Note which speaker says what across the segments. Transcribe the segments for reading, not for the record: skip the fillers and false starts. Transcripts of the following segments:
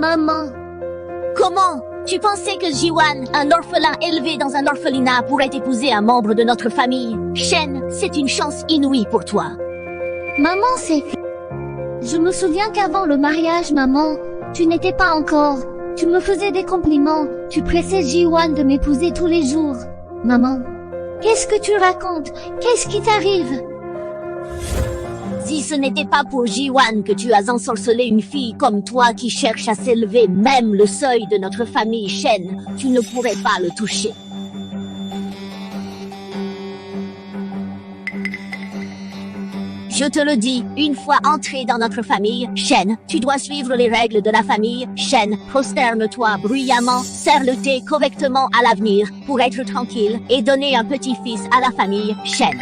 Speaker 1: Maman,
Speaker 2: Comment? Tu pensais que Jiwan, un orphelin élevé dans un orphelinat, pourrait épouser un membre de notre famille? Shen, c'est une chance inouïe pour toi.
Speaker 1: maman, c'est... Je me souviens qu'avant le mariage, maman, tu n'étais pas encore. Tu me faisais des compliments. Tu pressais Jiwan de m'épouser tous les jours. Maman, qu'est-ce que tu racontes? Qu'est-ce qui t'arrive?
Speaker 2: Si ce n'était pas pour Jiwan que tu as ensorcelé une fille comme toi qui cherche à s'élever même le seuil de notre famille Shen, tu ne pourrais pas le toucher. Je te le dis, une fois entré dans notre famille, Shen, tu dois suivre les règles de la famille Shen. Prosterne-toi bruyamment, serre le thé correctement à l'avenir pour être tranquille et donner un petit-fils à la famille Shen.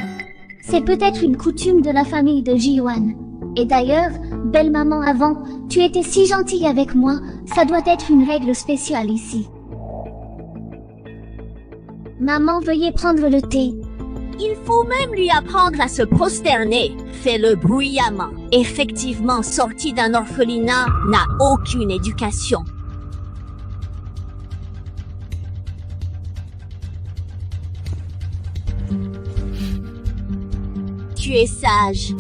Speaker 1: C'est peut-être une coutume de la famille de Jiwan. Et d'ailleurs, belle maman avant, tu étais si gentille avec moi, ça doit être une règle spéciale ici. Maman, veuillez prendre le thé.
Speaker 2: Il faut même lui apprendre à se prosterner. Fais-le bruyamment. Effectivement, sorti d'un orphelinat, n'a aucune éducation. Tu es sage.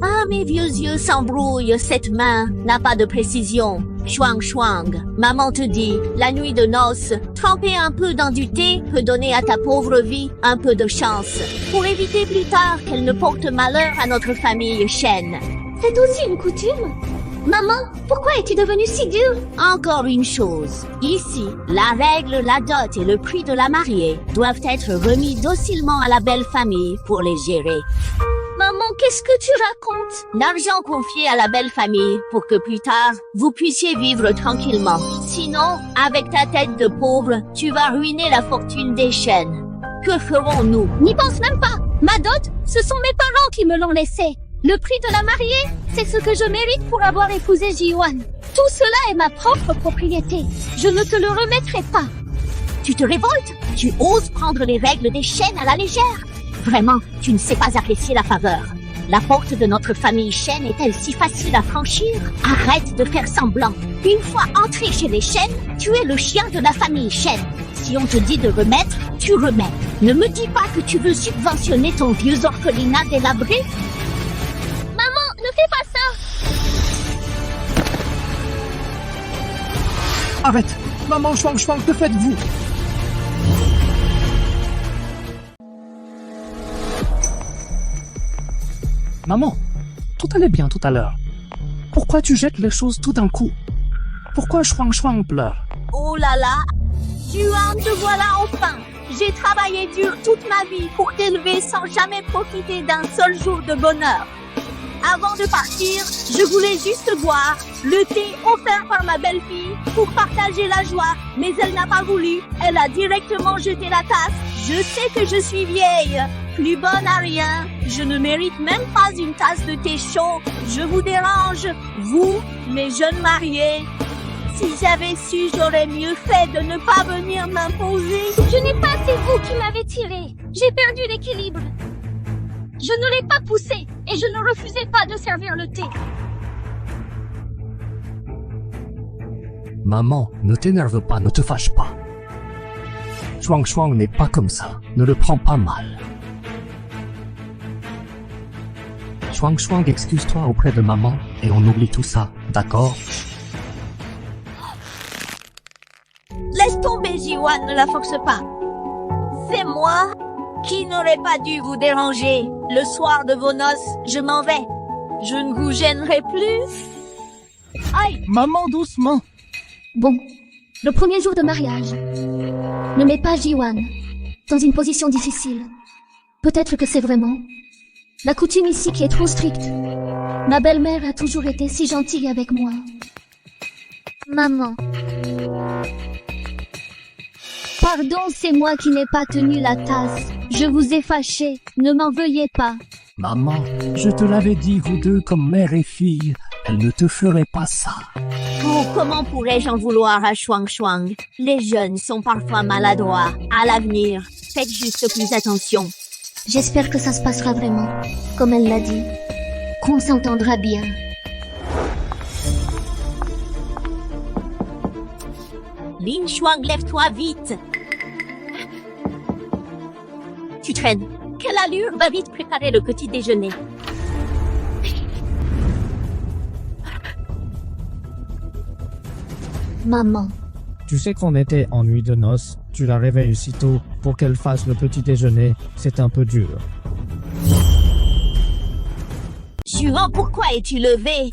Speaker 2: Ah, mes vieux yeux s'embrouillent, cette main n'a pas de précision. Chouang chouang, maman te dit, la nuit de noces, tremper un peu dans du thé peut donner à ta pauvre vie un peu de chance, pour éviter plus tard qu'elle ne porte malheur à notre famille Shen.
Speaker 1: C'est aussi une coutume? Maman, pourquoi es-tu devenue si dure?
Speaker 2: Encore une chose, ici, la règle, la dot et le prix de la mariée doivent être remis docilement à la belle famille pour les gérer.
Speaker 1: Maman, qu'est-ce que tu racontes?
Speaker 2: L'argent confié à la belle famille pour que plus tard, vous puissiez vivre tranquillement. Sinon, avec ta tête de pauvre, tu vas ruiner la fortune des Shen. Que ferons-nous?
Speaker 1: N'y pense même pas. Ma dot, ce sont mes parents qui me l'ont laissé. Le prix de la mariée, c'est ce que je mérite pour avoir épousé Jiwan. Tout cela est ma propre propriété. Je ne te le remettrai pas.
Speaker 2: Tu te révoltes? Tu oses prendre les règles des Shen à la légère? Vraiment, tu ne sais pas apprécier la faveur. La porte de notre famille Shen est-elle si facile à franchir? Arrête de faire semblant. Une fois entré chez les Shen, tu es le chien de la famille Shen. Si on te dit de remettre, tu remets. Ne me dis pas que tu veux subventionner ton vieux orphelinat délabré.
Speaker 1: Maman, ne fais pas ça.
Speaker 3: Arrête! Maman Chouang Chouang, que faites-vous? Maman, tout allait bien tout à l'heure. Pourquoi tu jettes les choses tout d'un coup? Pourquoi Chouang Chouang pleure?
Speaker 2: Oh là là! Juan, te voilà enfin! J'ai travaillé dur toute ma vie pour t'élever sans jamais profiter d'un seul jour de bonheur. Avant de partir, je voulais juste boire le thé offert par ma belle-fille pour partager la joie, mais elle n'a pas voulu. Elle a directement jeté la tasse. Je sais que je suis vieille, plus bonne à rien. Je ne mérite même pas une tasse de thé chaud. Je vous dérange, vous, mes jeunes mariés. Si j'avais su, j'aurais mieux fait de ne pas venir m'imposer.
Speaker 1: Je n'ai pas, c'est vous qui m'avez tiré. J'ai perdu l'équilibre. Je ne l'ai pas poussé et je ne refusais pas de servir le thé.
Speaker 3: Maman, ne t'énerve pas, ne te fâche pas. Chouang Chouang n'est pas comme ça, ne le prends pas mal. Chouang Chouang, excuse-toi auprès de maman et on oublie tout ça, d'accord?
Speaker 2: Laisse tomber, Jiwan, ne la force pas. C'est moi qui n'aurais pas dû vous déranger. Le soir de vos noces, je m'en vais. Je ne vous gênerai plus. Aïe!
Speaker 3: Maman, doucement!
Speaker 1: Bon, le premier jour de mariage. Ne mets pas Jiwan dans une position difficile. Peut-être que c'est vraiment la coutume ici qui est trop stricte. Ma belle-mère a toujours été si gentille avec moi. Maman. Pardon, c'est moi qui n'ai pas tenu la tasse. Je vous ai fâché, ne m'en veuillez pas.
Speaker 3: Maman, je te l'avais dit, vous deux comme mère et fille, elle ne te ferait pas ça.
Speaker 2: Oh, comment pourrais-je en vouloir à Chouang Chouang? Les jeunes sont parfois maladroits. À l'avenir, faites juste plus attention.
Speaker 1: J'espère que ça se passera vraiment, comme elle l'a dit. qu'on s'entendra bien.
Speaker 2: Lin Shuang, lève-toi vite. Tu traînes. Quelle allure? Va vite préparer le petit déjeuner.
Speaker 1: Maman,
Speaker 4: Tu sais qu'on était en nuit de noces, tu la réveilles aussitôt pour qu'elle fasse le petit déjeuner, c'est un peu dur.
Speaker 2: Juan, pourquoi es-tu levé?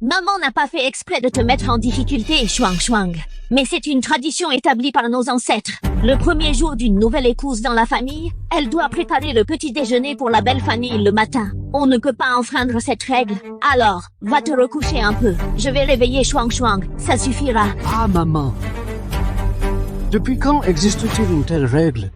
Speaker 2: Maman n'a pas fait exprès de te mettre en difficulté, Shuang Shuang. Mais c'est une tradition établie par nos ancêtres. Le premier jour d'une nouvelle épouse dans la famille, elle doit préparer le petit déjeuner pour la belle famille le matin. On ne peut pas enfreindre cette règle. Alors, va te recoucher un peu. Je vais réveiller Shuang Shuang. Ça suffira.
Speaker 3: Ah, maman. Depuis quand existe-t-il une telle règle?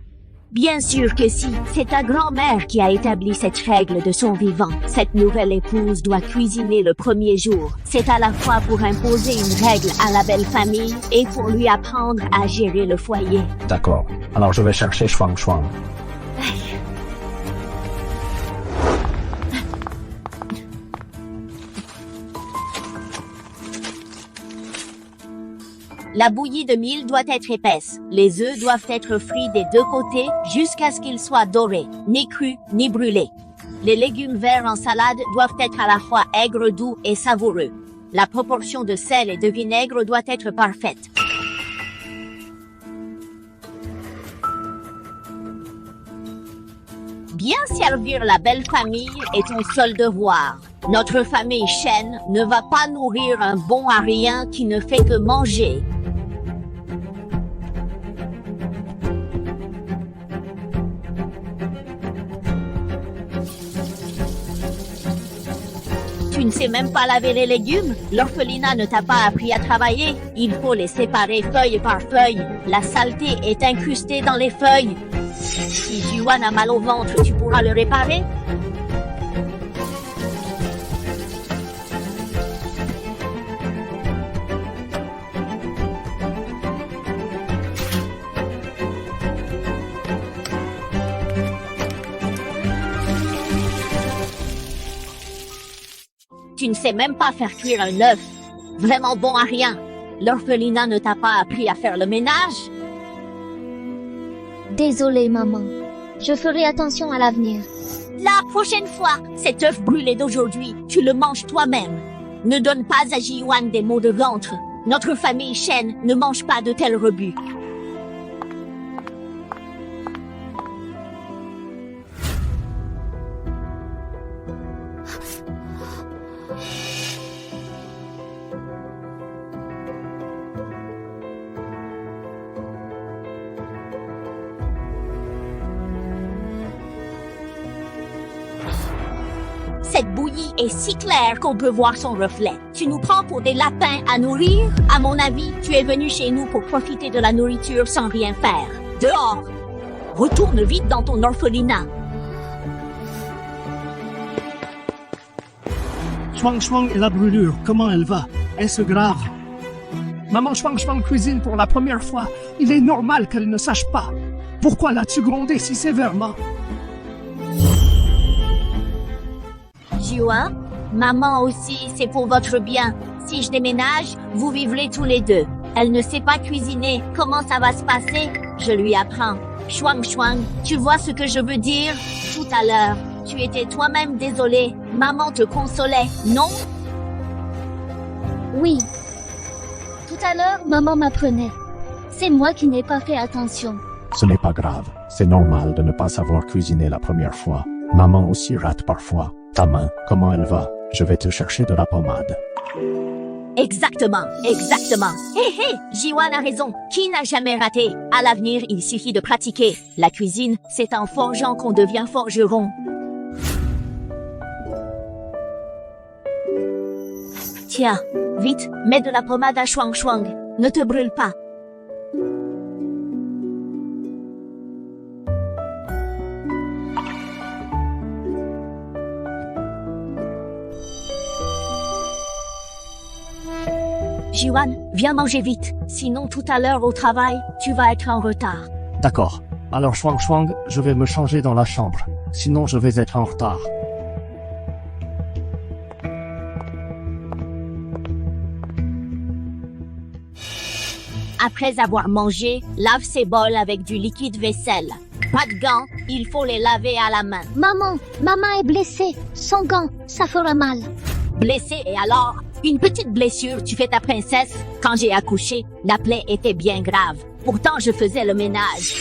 Speaker 2: Bien sûr que si. C'est ta grand-mère qui a établi cette règle de son vivant. Cette nouvelle épouse doit cuisiner le premier jour. C'est à la fois pour imposer une règle à la belle famille et pour lui apprendre à gérer le foyer.
Speaker 5: D'accord. Alors je vais chercher Shuang Shuang.
Speaker 2: La bouillie de mil doit être épaisse. Les œufs doivent être frits des deux côtés jusqu'à ce qu'ils soient dorés, ni crus ni brûlés. Les légumes verts en salade doivent être à la fois aigres, doux et savoureux. La proportion de sel et de vinaigre doit être parfaite. Bien servir la belle famille est ton seul devoir. Notre famille Shen ne va pas nourrir un bon à rien qui ne fait que manger. Tu ne sais même pas laver les légumes? L'orphelinat ne t'a pas appris à travailler? Il faut les séparer feuille par feuille. La saleté est incrustée dans les feuilles. Si Juan a mal au ventre, tu pourras le réparer? Tu ne sais même pas faire cuire un œuf. Vraiment bon à rien. L'orphelinat ne t'a pas appris à faire le ménage?
Speaker 1: désolée maman. Je ferai attention à l'avenir.
Speaker 2: La prochaine fois, cet œuf brûlé d'aujourd'hui, tu le manges toi-même. Ne donne pas à Jiwan des maux de ventre. Notre famille Shen ne mange pas de tels rebuts. Cette bouillie est si claire qu'on peut voir son reflet. Tu nous prends pour des lapins à nourrir? À mon avis, tu es venu chez nous pour profiter de la nourriture sans rien faire. Dehors! Retourne vite dans ton orphelinat.
Speaker 3: Shuang Shuang et la brûlure, comment elle va? Est-ce grave? Maman Shuang Shuang cuisine pour la première fois. Il est normal qu'elle ne sache pas. Pourquoi l'as-tu grondée si sévèrement?
Speaker 2: Juan, maman aussi, c'est pour votre bien. Si je déménage, vous vivrez tous les deux. Elle ne sait pas cuisiner. Comment ça va se passer? Je lui apprends. Shuang Shuang, tu vois ce que je veux dire? Tout à l'heure, tu étais toi-même désolé. Maman te consolait, non?
Speaker 1: Oui. Tout à l'heure, maman m'apprenait. C'est moi qui n'ai pas fait attention.
Speaker 5: Ce n'est pas grave. C'est normal de ne pas savoir cuisiner la première fois. Maman aussi rate parfois. Ta main, comment elle va? Je vais te chercher de la pommade.
Speaker 2: Exactement, exactement. Hé hé, Jiwan a raison. Qui n'a jamais raté? À l'avenir, il suffit de pratiquer. La cuisine, c'est en forgeant qu'on devient forgeron. Tiens, vite, mets de la pommade à Shuang Shuang. Ne te brûle pas. Jiwan, viens manger vite. Sinon, tout à l'heure au travail, tu vas être en retard.
Speaker 3: D'accord. Alors Shuang Shuang, je vais me changer dans la chambre. Sinon, je vais être en retard.
Speaker 2: Après avoir mangé, lave ses bols avec du liquide vaisselle. Pas de gants, il faut les laver à la main.
Speaker 1: Maman est blessée. Sans gants, ça fera mal.
Speaker 2: Blessé et alors? Une petite blessure, tu fais ta princesse. Quand j'ai accouché, la plaie était bien grave. Pourtant, je faisais le ménage.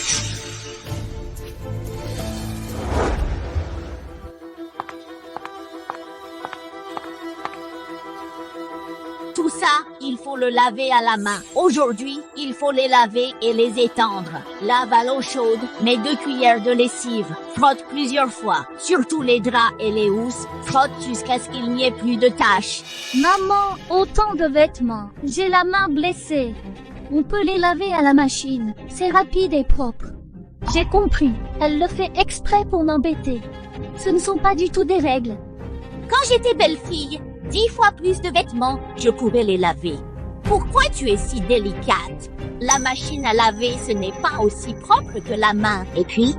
Speaker 2: Tout ça, il faut le laver à la main. Aujourd'hui, il faut les laver et les étendre. Lave à l'eau chaude, mets 2 cuillères de lessive. Frotte plusieurs fois, surtout les draps et les housses. Frotte jusqu'à ce qu'il n'y ait plus de taches.
Speaker 1: Maman, autant de vêtements. J'ai la main blessée. On peut les laver à la machine. C'est rapide et propre. J'ai compris. Elle le fait exprès pour m'embêter. Ce ne sont pas du tout des règles.
Speaker 2: Quand j'étais belle-fille, 10 fois plus de vêtements, je pouvais les laver. Pourquoi tu es si délicate? La machine à laver, ce n'est pas aussi propre que la main. Et puis,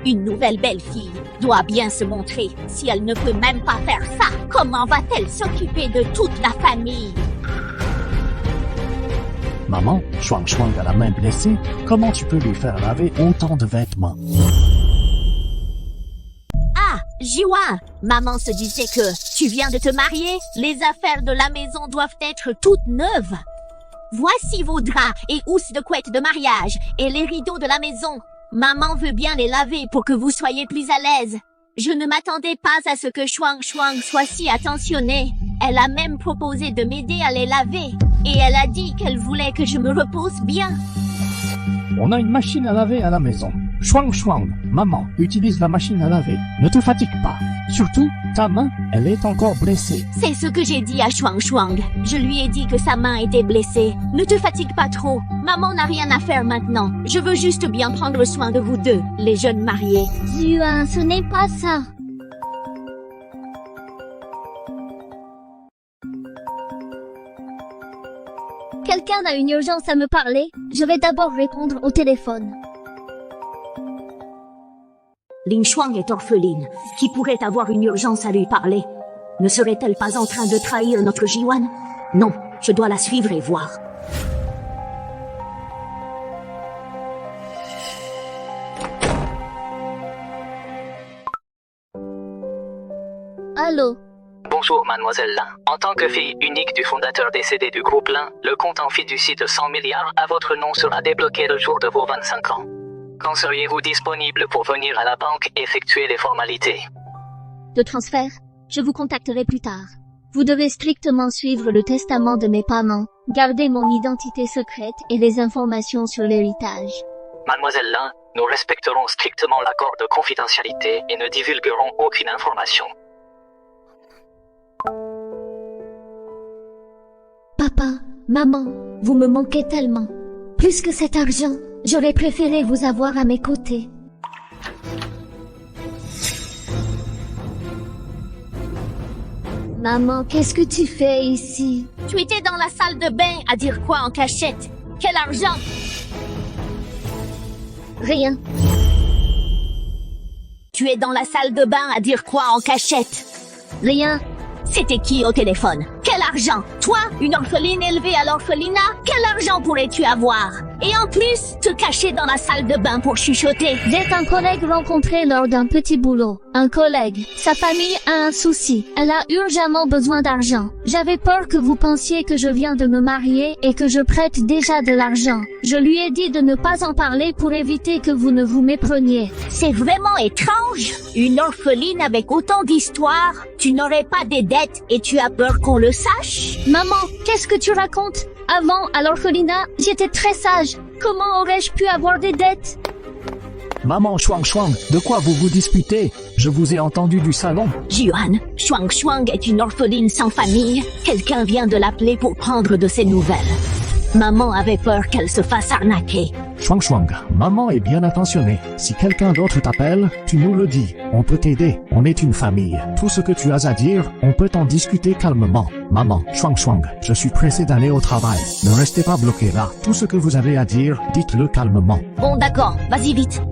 Speaker 2: une nouvelle belle-fille doit bien se montrer. Si elle ne peut même pas faire ça, comment va-t-elle s'occuper de toute la famille?
Speaker 5: Maman, Chuang Chuang a la main blessée. Comment tu peux lui faire laver autant de vêtements?
Speaker 2: Ah, Jiwan, maman se disait que tu viens de te marier, les affaires de la maison doivent être toutes neuves. Voici vos draps et housses de couette de mariage et les rideaux de la maison. Maman veut bien les laver pour que vous soyez plus à l'aise. Je ne m'attendais pas à ce que Chuang Chuang soit si attentionnée. Elle a même proposé de m'aider à les laver. Et elle a dit qu'elle voulait que je me repose bien.
Speaker 5: On a une machine à laver à la maison. Chuang Chuang, maman, utilise la machine à laver. Ne te fatigue pas. Surtout, ta main, elle est encore blessée.
Speaker 2: C'est ce que j'ai dit à Chuang Chuang. Je lui ai dit que sa main était blessée. Ne te fatigue pas trop. Maman n'a rien à faire maintenant. Je veux juste bien prendre soin de vous deux, les jeunes mariés.
Speaker 1: Jiwan, ce n'est pas ça. Quelqu'un a une urgence à me parler? Je vais d'abord répondre au téléphone.
Speaker 2: Lin Shuang est orpheline. Qui pourrait avoir une urgence à lui parler? Ne serait-elle pas en train de trahir notre Jiwan? Non, je dois la suivre et voir.
Speaker 1: Allô?
Speaker 6: Bonjour mademoiselle Lin. En tant que fille unique du fondateur décédé du groupe Lin, le compte en fiducie de 100 milliards à votre nom sera débloqué le jour de vos 25 ans. Quand seriez-vous disponible pour venir à la banque et effectuer les formalités?
Speaker 1: De transfert, je vous contacterai plus tard. Vous devez strictement suivre le testament de mes parents, garder mon identité secrète et les informations sur l'héritage.
Speaker 6: Mademoiselle Lin, nous respecterons strictement l'accord de confidentialité et ne divulguerons aucune information.
Speaker 1: Papa, maman, vous me manquez tellement. Plus que cet argent, j'aurais préféré vous avoir à mes côtés. Maman, qu'est-ce que tu fais ici?
Speaker 2: Tu étais dans la salle de bain à dire quoi en cachette? Quel argent?
Speaker 1: Rien.
Speaker 2: Tu es dans la salle de bain à dire quoi en cachette?
Speaker 1: Rien.
Speaker 2: C'était qui au téléphone? Quel argent? Toi, une orpheline élevée à l'orphelinat? Quel argent pourrais-tu avoir? Et en plus, te cacher dans la salle de bain pour chuchoter.
Speaker 1: J'ai un collègue rencontré lors d'un petit boulot. Un collègue. Sa famille a un souci. Elle a urgemment besoin d'argent. J'avais peur que vous pensiez que je viens de me marier et que je prête déjà de l'argent. Je lui ai dit de ne pas en parler pour éviter que vous ne vous mépreniez.
Speaker 2: C'est vraiment étrange. Une orpheline avec autant d'histoires. Tu n'aurais pas des dettes et tu as peur qu'on le sache?
Speaker 1: Maman, qu'est-ce que tu racontes? Avant, à l'orphelinat, j'étais très sage. Comment aurais-je pu avoir des dettes?
Speaker 5: Maman Chuang Chuang, de quoi vous vous disputez? Je vous ai entendu du salon.
Speaker 2: Jiwan, Chuang Chuang est une orpheline sans famille. Quelqu'un vient de l'appeler pour prendre de ses nouvelles. Maman avait peur qu'elle se fasse arnaquer.
Speaker 5: Chuang Chuang, maman est bien attentionnée. Si quelqu'un d'autre t'appelle, tu nous le dis. On peut t'aider. On est une famille. Tout ce que tu as à dire, on peut en discuter calmement. Maman, Chuang Chuang, je suis pressé d'aller au travail. Ne restez pas bloqué là. Tout ce que vous avez à dire, dites-le calmement.
Speaker 2: Bon d'accord, vas-y vite.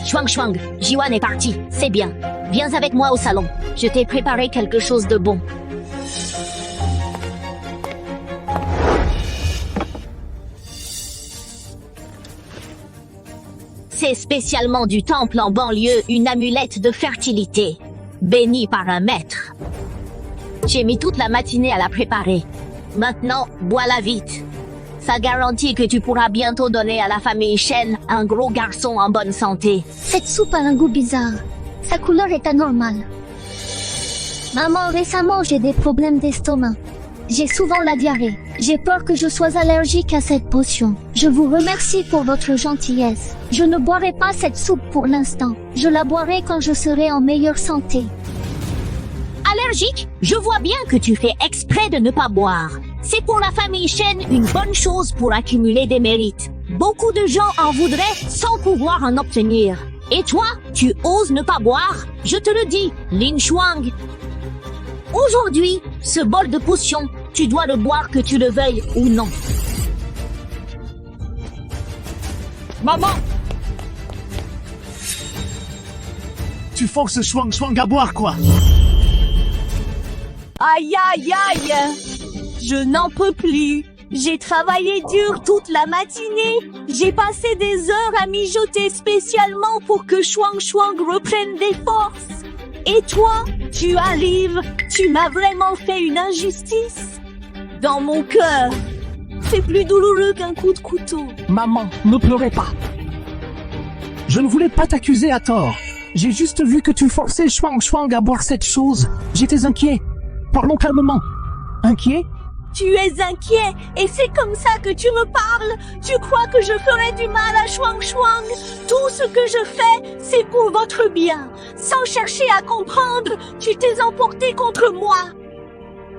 Speaker 2: Chuang Chuang, Jiwan est parti. C'est bien. Viens avec moi au salon. Je t'ai préparé quelque chose de bon. C'est spécialement du temple en banlieue une amulette de fertilité, bénie par un maître. J'ai mis toute la matinée à la préparer. Maintenant, bois-la vite. Ça garantit que tu pourras bientôt donner à la famille Shen un gros garçon en bonne santé.
Speaker 1: Cette soupe a un goût bizarre. Sa couleur est anormale. Maman, récemment, j'ai des problèmes d'estomac. J'ai souvent la diarrhée. J'ai peur que je sois allergique à cette potion. Je vous remercie pour votre gentillesse. Je ne boirai pas cette soupe pour l'instant. Je la boirai quand je serai en meilleure santé.
Speaker 2: Allergique? Je vois bien que tu fais exprès de ne pas boire. C'est pour la famille Shen une bonne chose pour accumuler des mérites. Beaucoup de gens en voudraient sans pouvoir en obtenir. Et toi, tu oses ne pas boire? Je te le dis, Lin Shuang. Aujourd'hui, ce bol de potion, tu dois le boire que tu le veuilles ou non.
Speaker 3: Maman! Tu forces Shuang Shuang à boire, quoi?
Speaker 2: Aïe aïe aïe! Je n'en peux plus. J'ai travaillé dur toute la matinée. J'ai passé des heures à mijoter spécialement pour que Shuang Shuang reprenne des forces. Et toi, tu arrives, tu m'as vraiment fait une injustice. Dans mon cœur, c'est plus douloureux qu'un coup de couteau.
Speaker 3: Maman, ne pleurez pas. Je ne voulais pas t'accuser à tort. J'ai juste vu que tu forçais Shuang Shuang à boire cette chose. J'étais inquiet. Parlons calmement. Inquiet?
Speaker 2: Tu es inquiet et c'est comme ça que tu me parles. Tu crois que je ferais du mal à Shuang Shuang? Tout ce que je fais, c'est pour votre bien. Sans chercher à comprendre, tu t'es emporté contre moi.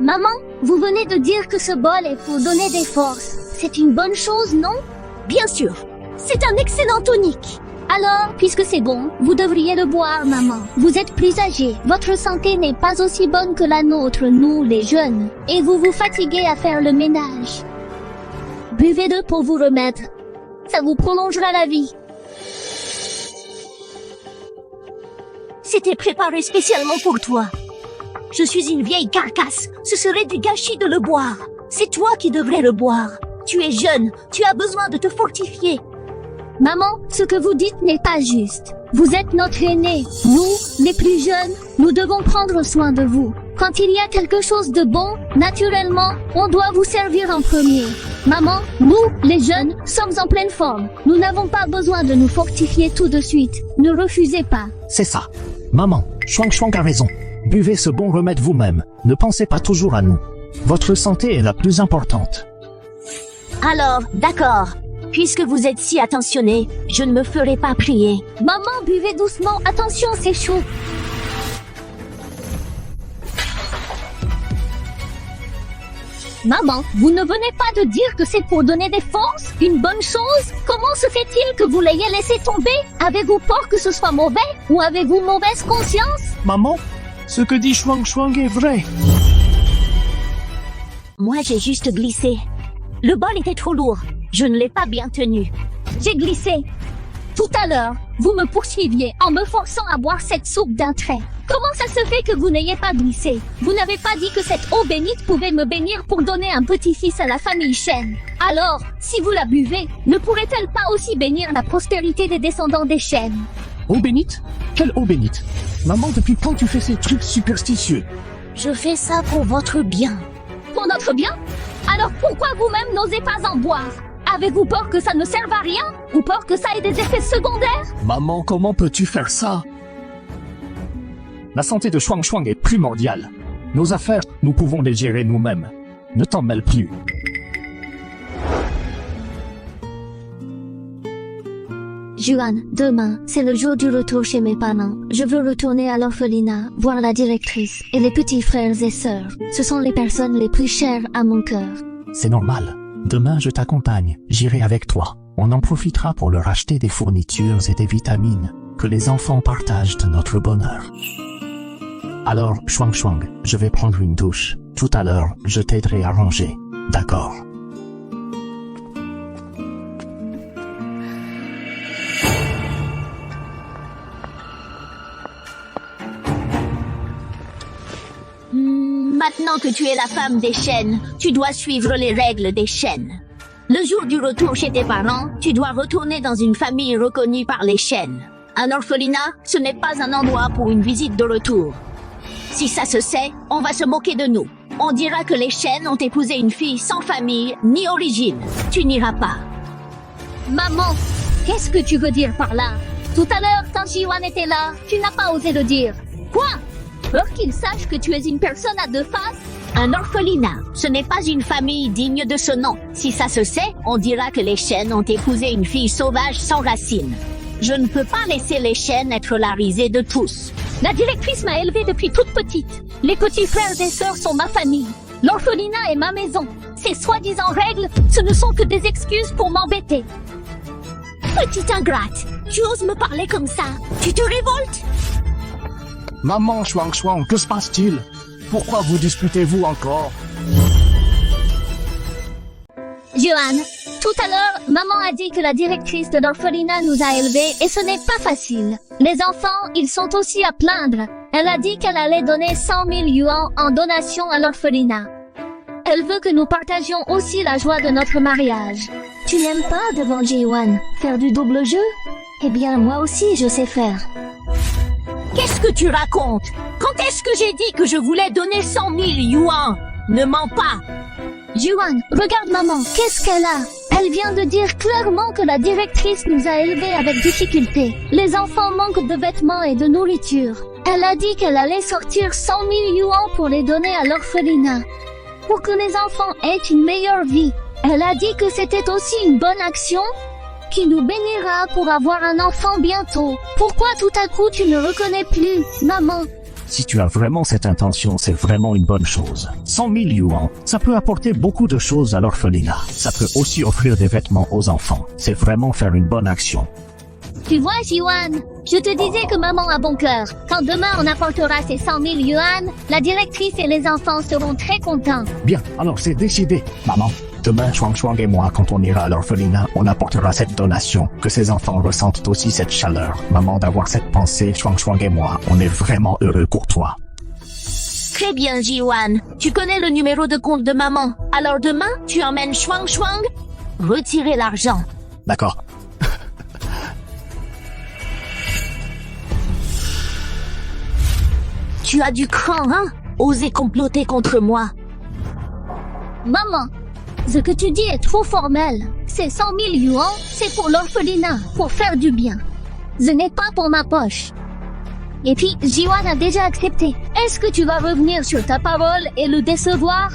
Speaker 1: Maman, vous venez de dire que ce bol est pour donner des forces. C'est une bonne chose, non?
Speaker 2: Bien sûr, c'est un excellent tonique.
Speaker 1: Alors, puisque c'est bon, vous devriez le boire, maman. Vous êtes plus âgée. Votre santé n'est pas aussi bonne que la nôtre, nous, les jeunes. Et vous vous fatiguez à faire le ménage. Buvez-le pour vous remettre. Ça vous prolongera la vie.
Speaker 2: C'était préparé spécialement pour toi. Je suis une vieille carcasse. Ce serait du gâchis de le boire. C'est toi qui devrais le boire. Tu es jeune. Tu as besoin de te fortifier.
Speaker 1: Maman, ce que vous dites n'est pas juste. Vous êtes notre aîné. Nous, les plus jeunes, nous devons prendre soin de vous. Quand il y a quelque chose de bon, naturellement, on doit vous servir en premier. Maman, nous, les jeunes, sommes en pleine forme. Nous n'avons pas besoin de nous fortifier tout de suite. Ne refusez pas.
Speaker 5: C'est ça. Maman, Shuang Shuang a raison. Buvez ce bon remède vous-même. Ne pensez pas toujours à nous. Votre santé est la plus importante.
Speaker 2: Alors, d'accord. Puisque vous êtes si attentionné, je ne me ferai pas prier.
Speaker 1: Maman, buvez doucement. Attention, c'est chaud. Maman, vous ne venez pas de dire que c'est pour donner des forces? Une bonne chose? Comment se fait-il que vous l'ayez laissé tomber? Avez-vous peur que ce soit mauvais? Ou avez-vous mauvaise conscience?
Speaker 3: Maman, ce que dit Shuang Shuang est vrai.
Speaker 2: Moi, j'ai juste glissé. Le bol était trop lourd. Je ne l'ai pas bien tenu.
Speaker 1: J'ai glissé. Tout à l'heure, vous me poursuiviez en me forçant à boire cette soupe d'un trait. Comment ça se fait que vous n'ayez pas glissé? Vous n'avez pas dit que cette eau bénite pouvait me bénir pour donner un petit-fils à la famille Shen. Alors, si vous la buvez, ne pourrait-elle pas aussi bénir la prospérité des descendants des Shen?
Speaker 3: Eau bénite? Quelle eau bénite? Maman, depuis quand tu fais ces trucs superstitieux?
Speaker 2: Je fais ça pour votre bien.
Speaker 1: Pour notre bien? Alors pourquoi vous-même n'osez pas en boire? Avez-vous peur que ça ne serve à rien? Ou peur que ça ait des effets secondaires?
Speaker 3: Maman, comment peux-tu faire ça?
Speaker 5: La santé de Shuang Shuang est primordiale. Nos affaires, nous pouvons les gérer nous-mêmes. Ne t'en mêle plus.
Speaker 1: Juan, demain, c'est le jour du retour chez mes parents. Je veux retourner à l'orphelinat, voir la directrice et les petits frères et sœurs. Ce sont les personnes les plus chères à mon cœur.
Speaker 5: C'est normal. Demain, je t'accompagne. J'irai avec toi. On en profitera pour leur acheter des fournitures et des vitamines. Que les enfants partagent de notre bonheur. Alors, Shuang Shuang, je vais prendre une douche. Tout à l'heure, je t'aiderai à ranger. D'accord.
Speaker 2: Maintenant que tu es la femme des Shen, tu dois suivre les règles des Shen. Le jour du retour chez tes parents, tu dois retourner dans une famille reconnue par les chaînes. Un orphelinat, ce n'est pas un endroit pour une visite de retour. Si ça se sait, on va se moquer de nous. On dira que les chaînes ont épousé une fille sans famille ni origine. Tu n'iras pas.
Speaker 1: Maman, qu'est-ce que tu veux dire par là? Tout à l'heure, quand Jiwan était là, tu n'as pas osé le dire. Quoi? Peur qu'il sache que tu es une personne à deux faces?
Speaker 2: Un orphelinat, ce n'est pas une famille digne de ce nom. Si ça se sait, on dira que les chaînes ont épousé une fille sauvage sans racines. Je ne peux pas laisser les chaînes être la risée de tous.
Speaker 1: La directrice m'a élevée depuis toute petite. Les petits frères et sœurs sont ma famille. L'orphelinat est ma maison. Ces soi-disant règles, ce ne sont que des excuses pour m'embêter.
Speaker 2: Petite ingrate, tu oses me parler comme ça? Tu te révoltes?
Speaker 5: Maman Chuang Chuang, que se passe-t-il? Pourquoi vous disputez-vous encore?
Speaker 1: Johan, tout à l'heure, maman a dit que la directrice de l'orphelinat nous a élevés et ce n'est pas facile. Les enfants, ils sont aussi à plaindre. Elle a dit qu'elle allait donner 100 000 yuans en donation à l'orphelinat. Elle veut que nous partagions aussi la joie de notre mariage. Tu n'aimes pas devant Jiwan faire du double jeu? Eh bien, moi aussi, je sais faire.
Speaker 2: Qu'est-ce que tu racontes? Quand est-ce que j'ai dit que je voulais donner 100 000 yuans? Ne mens pas.
Speaker 1: Jiwan, regarde maman, qu'est-ce qu'elle a? Elle vient de dire clairement que la directrice nous a élevés avec difficulté. Les enfants manquent de vêtements et de nourriture. Elle a dit qu'elle allait sortir 100 000 yuans pour les donner à l'orphelinat. Pour que les enfants aient une meilleure vie. Elle a dit que c'était aussi une bonne action qui nous bénira pour avoir un enfant bientôt. Pourquoi tout à coup tu ne reconnais plus, maman?
Speaker 5: Si tu as vraiment cette intention, c'est vraiment une bonne chose. 100 000 yuans, ça peut apporter beaucoup de choses à l'orphelinat. Ça peut aussi offrir des vêtements aux enfants. C'est vraiment faire une bonne action.
Speaker 1: Tu vois, Jiwan, je te disais que maman a bon cœur. Quand demain on apportera ces 100 000 yuan, la directrice et les enfants seront très contents.
Speaker 5: Bien, alors c'est décidé. Maman, demain, Chuang Chuang et moi, quand on ira à l'orphelinat, on apportera cette donation. Que ces enfants ressentent aussi cette chaleur. Maman, d'avoir cette pensée, Chuang Chuang et moi, on est vraiment heureux pour toi.
Speaker 2: Très bien, Jiwan. Tu connais le numéro de compte de maman. Alors demain, tu emmènes Chuang Chuang retirer l'argent.
Speaker 5: D'accord.
Speaker 2: Tu as du cran, hein? Oser comploter contre moi.
Speaker 1: Maman, ce que tu dis est trop formel. Ces 100 000 yuan, c'est pour l'orphelinat, pour faire du bien. Ce n'est pas pour ma poche. Et puis, Jiwan a déjà accepté. Est-ce que tu vas revenir sur ta parole et le décevoir?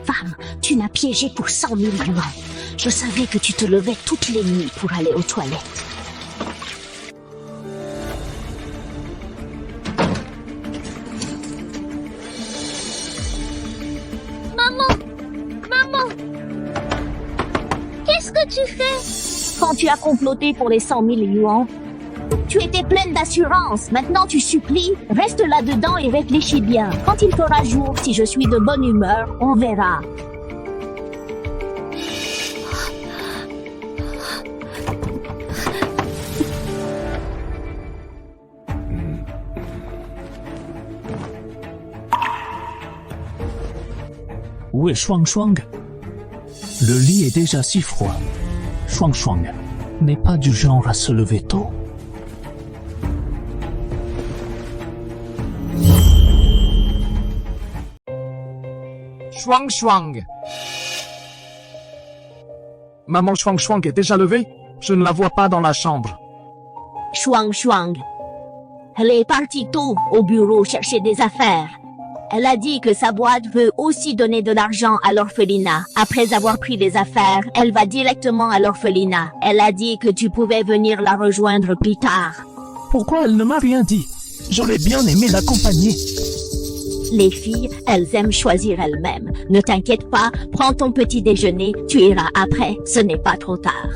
Speaker 2: Femme, tu m'as piégé pour 100 000 yuan. Je savais que tu te levais toutes les nuits pour aller aux toilettes.
Speaker 1: Maman, qu'est-ce que tu fais?
Speaker 2: Quand tu as comploté pour les 100 000 yuan, tu étais pleine d'assurance. Maintenant, tu supplies. Reste là-dedans et réfléchis bien. Quand il fera jour, si je suis de bonne humeur, on verra.
Speaker 3: Où est Chuang Chuang? Le lit est déjà si froid. Chuang Chuang n'est pas du genre à se lever tôt.
Speaker 7: Chuang Chuang. Maman Chuang Chuang est déjà levée? Je ne la vois pas dans la chambre.
Speaker 2: Chuang Chuang. Elle est partie tôt au bureau chercher des affaires. Elle a dit que sa boîte veut aussi donner de l'argent à l'orphelinat. Après avoir pris les affaires, elle va directement à l'orphelinat. Elle a dit que tu pouvais venir la rejoindre plus tard.
Speaker 3: Pourquoi elle ne m'a rien dit? J'aurais bien aimé l'accompagner.
Speaker 2: Les filles, elles aiment choisir elles-mêmes. Ne t'inquiète pas, prends ton petit déjeuner, tu iras après, ce n'est pas trop tard.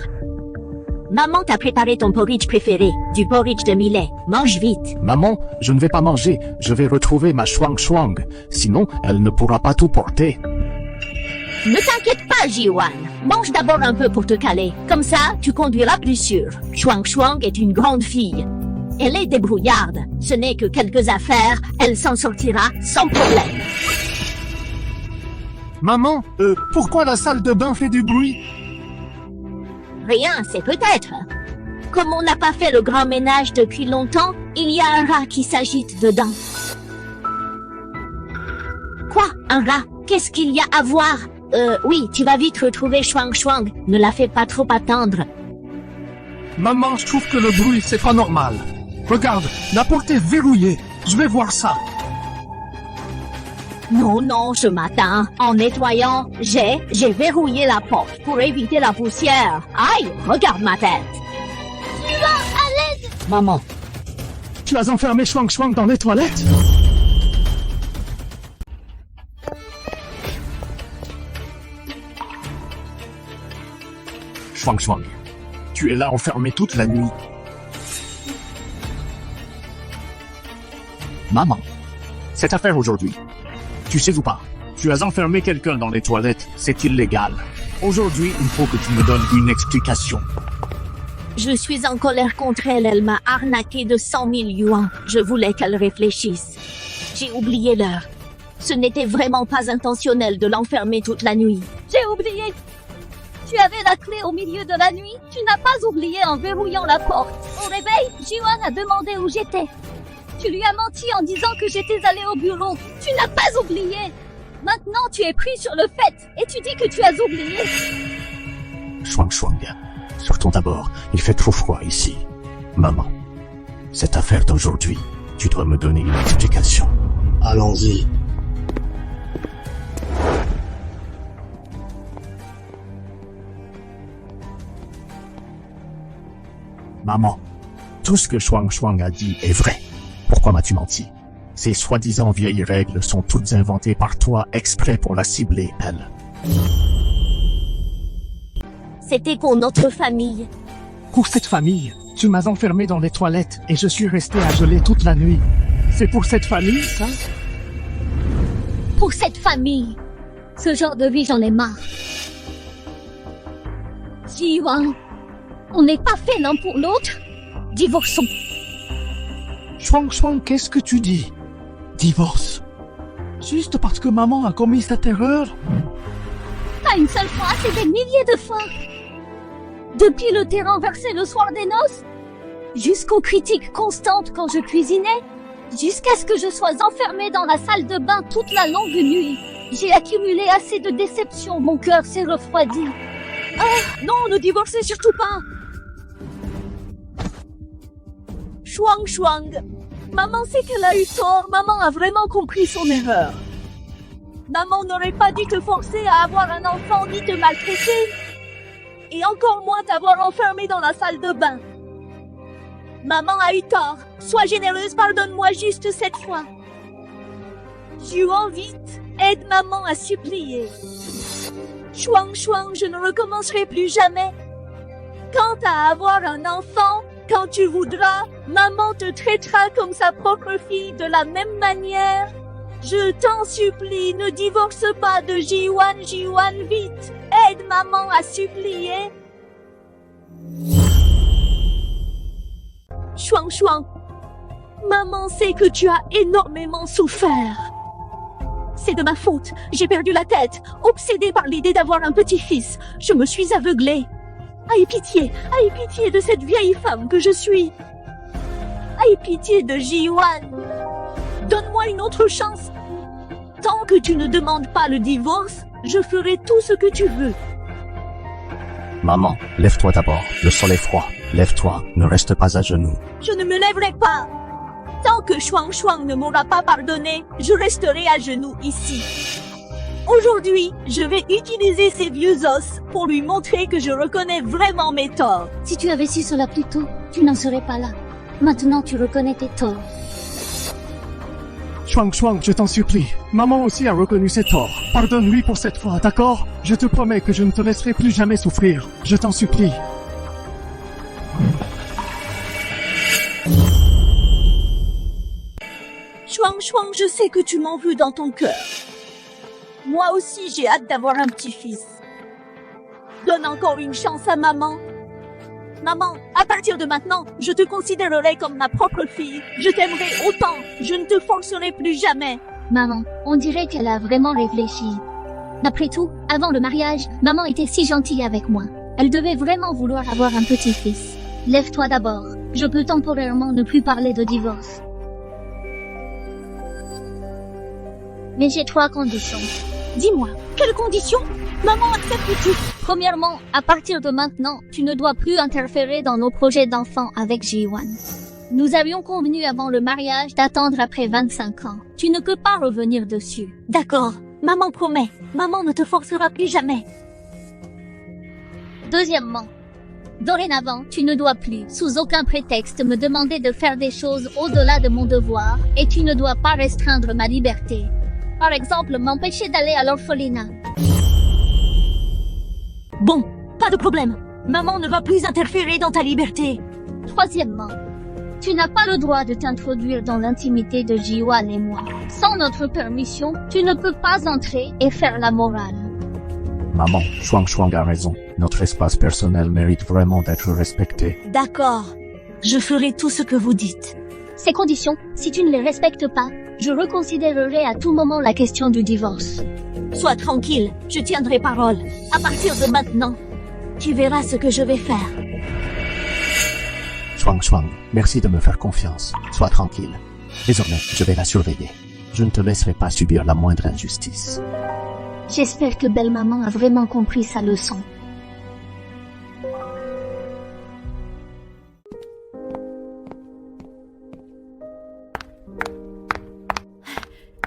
Speaker 2: Maman t'a préparé ton porridge préféré, du porridge de millet. Mange vite.
Speaker 5: Maman, je ne vais pas manger. Je vais retrouver ma Chuang Chuang. Sinon, elle ne pourra pas tout porter.
Speaker 2: Ne t'inquiète pas, Jiwan. Mange d'abord un peu pour te caler. Comme ça, tu conduiras plus sûr. Shuang Shuang est une grande fille. Elle est débrouillarde. Ce n'est que quelques affaires. Elle s'en sortira sans problème.
Speaker 7: Maman, pourquoi la salle de bain fait du bruit?
Speaker 2: Rien, c'est peut-être. Comme on n'a pas fait le grand ménage depuis longtemps, il y a un rat qui s'agite dedans. Quoi? Un rat? Qu'est-ce qu'il y a à voir? Oui, tu vas vite retrouver Shuang Shuang. Ne la fais pas trop attendre.
Speaker 7: Maman, je trouve que le bruit, c'est pas normal. Regarde, la porte est verrouillée. Je vais voir ça.
Speaker 2: Non, ce matin, en nettoyant, j'ai verrouillé la porte pour éviter la poussière. Aïe, regarde ma tête.
Speaker 7: Maman, tu as enfermé Shuang Shuang dans les toilettes?
Speaker 5: Shuang Shuang, tu es là enfermé toute la nuit. Maman, cette affaire aujourd'hui, tu sais ou pas, tu as enfermé quelqu'un dans les toilettes, c'est illégal. Aujourd'hui, il faut que tu me donnes une explication.
Speaker 2: Je suis en colère contre elle. Elle m'a arnaqué de 100 000 yuans. Je voulais qu'elle réfléchisse. J'ai oublié l'heure. Ce n'était vraiment pas intentionnel de l'enfermer toute la nuit.
Speaker 1: J'ai oublié. Tu avais la clé au milieu de la nuit. Tu n'as pas oublié en verrouillant la porte. Au réveil, Jiwan a demandé où j'étais. Tu lui as menti en disant que j'étais allé au bureau. Tu n'as pas oublié. Maintenant, tu es pris sur le fait et tu dis que tu as oublié.
Speaker 5: Shuang Shuang, sortons d'abord, il fait trop froid ici. Maman, cette affaire d'aujourd'hui, tu dois me donner une explication.
Speaker 8: Allons-y.
Speaker 5: Maman, tout ce que Shuang Shuang a dit est vrai. Pourquoi m'as-tu menti? Ces soi-disant vieilles règles sont toutes inventées par toi exprès pour la cibler, elle.
Speaker 2: C'était pour notre famille.
Speaker 7: Pour cette famille, tu m'as enfermé dans les toilettes et je suis resté à geler toute la nuit. C'est pour cette famille, ça?
Speaker 1: Pour cette famille. Ce genre de vie, j'en ai marre. Jiwan, on n'est pas fait l'un pour l'autre. Divorçons.
Speaker 7: Shuang Shuang, qu'est-ce que tu dis? Divorce? Juste parce que maman a commis cette erreur?
Speaker 1: Pas une seule fois, c'est des milliers de fois. Depuis le thé renversé le soir des noces, jusqu'aux critiques constantes quand je cuisinais, jusqu'à ce que je sois enfermée dans la salle de bain toute la longue nuit. J'ai accumulé assez de déceptions, mon cœur s'est refroidi. Ah, non, ne divorcez surtout pas.
Speaker 2: Shuang Shuang, maman sait qu'elle a eu tort. Maman a vraiment compris son erreur. Maman n'aurait pas dû te forcer à avoir un enfant ni te maltraiter. Et encore moins t'avoir enfermé dans la salle de bain. Maman a eu tort. Sois généreuse, pardonne-moi juste cette fois. Juan, vite, aide maman à supplier. Shuang Shuang, je ne recommencerai plus jamais. Quant à avoir un enfant, quand tu voudras, maman te traitera comme sa propre fille de la même manière. Je t'en supplie, ne divorce pas de Jiwan, vite. Aide maman à supplier. Shuang Shuang, maman sait que tu as énormément souffert. C'est de ma faute, j'ai perdu la tête, obsédée par l'idée d'avoir un petit-fils. Je me suis aveuglée. Aie pitié de cette vieille femme que je suis. Aie pitié de Jiwan. Donne-moi une autre chance. Tant que tu ne demandes pas le divorce, je ferai tout ce que tu veux.
Speaker 5: Maman, lève-toi d'abord, le sol est froid. Lève-toi, ne reste pas à genoux.
Speaker 2: Je ne me lèverai pas. Tant que Shuang Shuang ne m'aura pas pardonné, je resterai à genoux ici. Aujourd'hui, je vais utiliser ces vieux os pour lui montrer que je reconnais vraiment mes torts.
Speaker 1: Si tu avais su cela plus tôt, tu n'en serais pas là. Maintenant, tu reconnais tes torts.
Speaker 7: Shuang Shuang, je t'en supplie. Maman aussi a reconnu ses torts. Pardonne-lui pour cette fois, d'accord? Je te promets que je ne te laisserai plus jamais souffrir. Je t'en supplie.
Speaker 2: Shuang Shuang, je sais que tu m'en veux dans ton cœur. Moi aussi, j'ai hâte d'avoir un petit-fils. Donne encore une chance à maman. Maman, à partir de maintenant, je te considérerai comme ma propre fille. Je t'aimerai autant. Je ne te forcerai plus jamais.
Speaker 1: Maman, on dirait qu'elle a vraiment réfléchi. D'après tout, avant le mariage, maman était si gentille avec moi. Elle devait vraiment vouloir avoir un petit-fils. Lève-toi d'abord. Je peux temporairement ne plus parler de divorce. Mais j'ai 3 conditions.
Speaker 2: Dis-moi, quelles conditions? Maman accepte tout.
Speaker 1: Premièrement, à partir de maintenant, tu ne dois plus interférer dans nos projets d'enfants avec Jiwan. Nous avions convenu avant le mariage d'attendre après 25 ans. Tu ne peux pas revenir dessus.
Speaker 2: D'accord, maman promet. Maman ne te forcera plus jamais.
Speaker 1: Deuxièmement, dorénavant, tu ne dois plus, sous aucun prétexte, me demander de faire des choses au-delà de mon devoir, et tu ne dois pas restreindre ma liberté. Par exemple, m'empêcher d'aller à l'orphelinat.
Speaker 2: Bon, pas de problème. Maman ne va plus interférer dans ta liberté.
Speaker 1: Troisièmement, tu n'as pas le droit de t'introduire dans l'intimité de Jiwan et moi. Sans notre permission, tu ne peux pas entrer et faire la morale.
Speaker 5: Maman, Shuang a raison. Notre espace personnel mérite vraiment d'être respecté.
Speaker 2: D'accord. Je ferai tout ce que vous dites.
Speaker 1: Ces conditions, si tu ne les respectes pas, je reconsidérerai à tout moment la question du divorce.
Speaker 2: Sois tranquille, je tiendrai parole. À partir de maintenant, tu verras ce que je vais faire.
Speaker 5: Shuang, merci de me faire confiance. Sois tranquille. Désormais, je vais la surveiller. Je ne te laisserai pas subir la moindre injustice.
Speaker 1: J'espère que belle maman a vraiment compris sa leçon.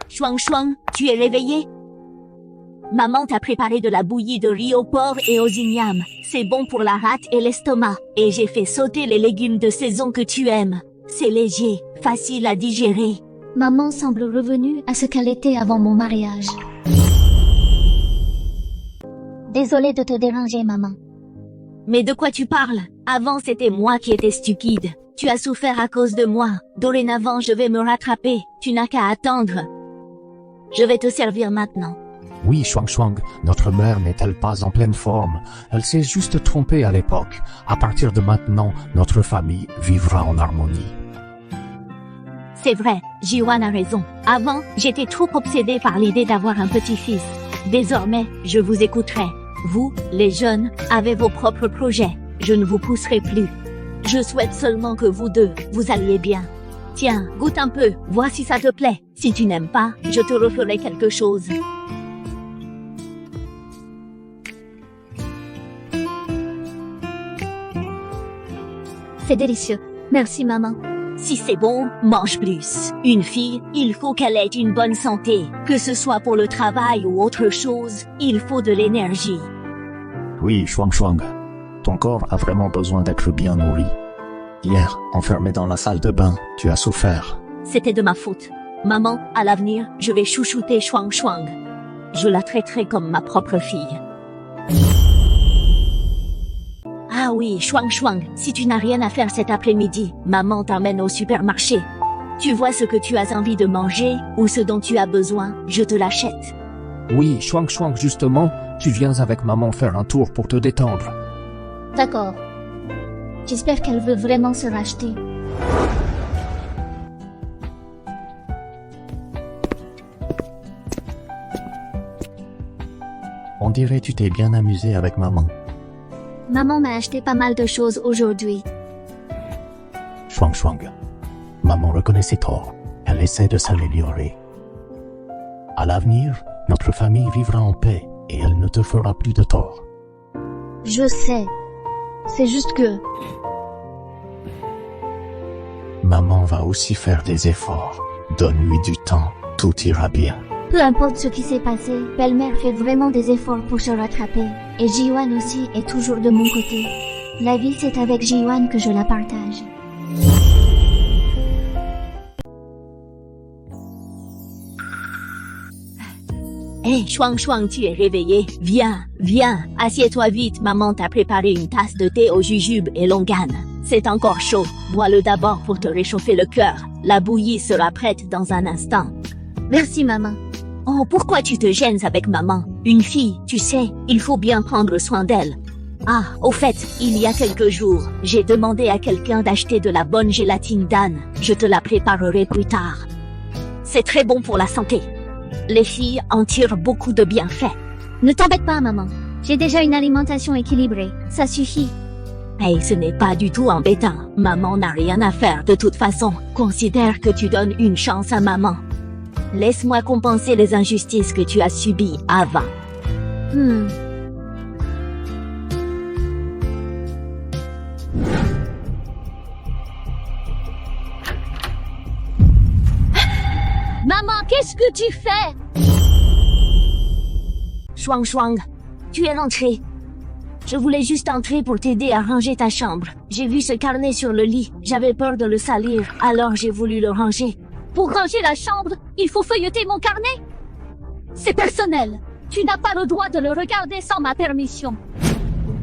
Speaker 2: Shuang, tu es réveillé? Maman t'a préparé de la bouillie de riz au porc et aux ignames. C'est bon pour la rate et l'estomac. Et j'ai fait sauter les légumes de saison que tu aimes. C'est léger, facile à digérer.
Speaker 1: Maman semble revenue à ce qu'elle était avant mon mariage. Désolée de te déranger, maman.
Speaker 2: Mais de quoi tu parles? Avant, c'était moi qui étais stupide. Tu as souffert à cause de moi. Dorénavant, je vais me rattraper. Tu n'as qu'à attendre. Je vais te servir maintenant.
Speaker 5: Oui, Shuang, notre mère n'est-elle pas en pleine forme? Elle s'est juste trompée à l'époque. À partir de maintenant, notre famille vivra en harmonie.
Speaker 2: C'est vrai, Jiwan a raison. Avant, j'étais trop obsédée par l'idée d'avoir un petit-fils. Désormais, je vous écouterai. Vous, les jeunes, avez vos propres projets. Je ne vous pousserai plus. Je souhaite seulement que vous deux, vous alliez bien. Tiens, goûte un peu, vois si ça te plaît. Si tu n'aimes pas, je te referai quelque chose.
Speaker 1: C'est délicieux. Merci, maman.
Speaker 2: Si c'est bon, mange plus. Une fille, il faut qu'elle ait une bonne santé. Que ce soit pour le travail ou autre chose, il faut de l'énergie.
Speaker 5: Oui, Shuang, ton corps a vraiment besoin d'être bien nourri. Hier, enfermé dans la salle de bain, tu as souffert.
Speaker 2: C'était de ma faute. Maman, à l'avenir, je vais chouchouter Shuang. Je la traiterai comme ma propre fille. Ah oui, Shuang, si tu n'as rien à faire cet après-midi, maman t'emmène au supermarché. Tu vois ce que tu as envie de manger ou ce dont tu as besoin, je te l'achète.
Speaker 5: Oui, Shuang, justement, tu viens avec maman faire un tour pour te détendre.
Speaker 1: D'accord. J'espère qu'elle veut vraiment se racheter.
Speaker 5: On dirait que tu t'es bien amusé avec maman.
Speaker 1: Maman m'a acheté pas mal de choses aujourd'hui.
Speaker 5: Shuang, maman reconnaît ses torts. Elle essaie de s'améliorer. À l'avenir, notre famille vivra en paix et elle ne te fera plus de tort.
Speaker 1: Je sais. C'est juste que...
Speaker 5: Maman va aussi faire des efforts. Donne-lui du temps, tout ira bien.
Speaker 1: Peu importe ce qui s'est passé, belle-mère fait vraiment des efforts pour se rattraper. Et Jiwan aussi est toujours de mon côté. La vie, c'est avec Jiwan que je la partage.
Speaker 2: Hé, Shuang, tu es réveillé. Viens, assieds-toi vite. Maman t'a préparé une tasse de thé au jujube et longan. C'est encore chaud. Bois-le d'abord pour te réchauffer le cœur. La bouillie sera prête dans un instant.
Speaker 1: Merci, maman.
Speaker 2: Oh, pourquoi tu te gênes avec maman? Une fille, tu sais, il faut bien prendre soin d'elle. Ah, au fait, il y a quelques jours, j'ai demandé à quelqu'un d'acheter de la bonne gélatine d'âne. Je te la préparerai plus tard. C'est très bon pour la santé. Les filles en tirent beaucoup de bienfaits.
Speaker 1: Ne t'embête pas, maman. J'ai déjà une alimentation équilibrée. Ça suffit.
Speaker 2: Hey, ce n'est pas du tout embêtant. Maman n'a rien à faire de toute façon. Considère que tu donnes une chance à maman. Laisse-moi compenser les injustices que tu as subies avant.
Speaker 1: Maman, qu'est-ce que tu fais?
Speaker 2: Shuang Shuang, tu es rentré. Je voulais juste entrer pour t'aider à ranger ta chambre. J'ai vu ce carnet sur le lit. J'avais peur de le salir, alors j'ai voulu le ranger.
Speaker 1: Pour ranger la chambre, il faut feuilleter mon carnet? C'est personnel. Tu n'as pas le droit de le regarder sans ma permission.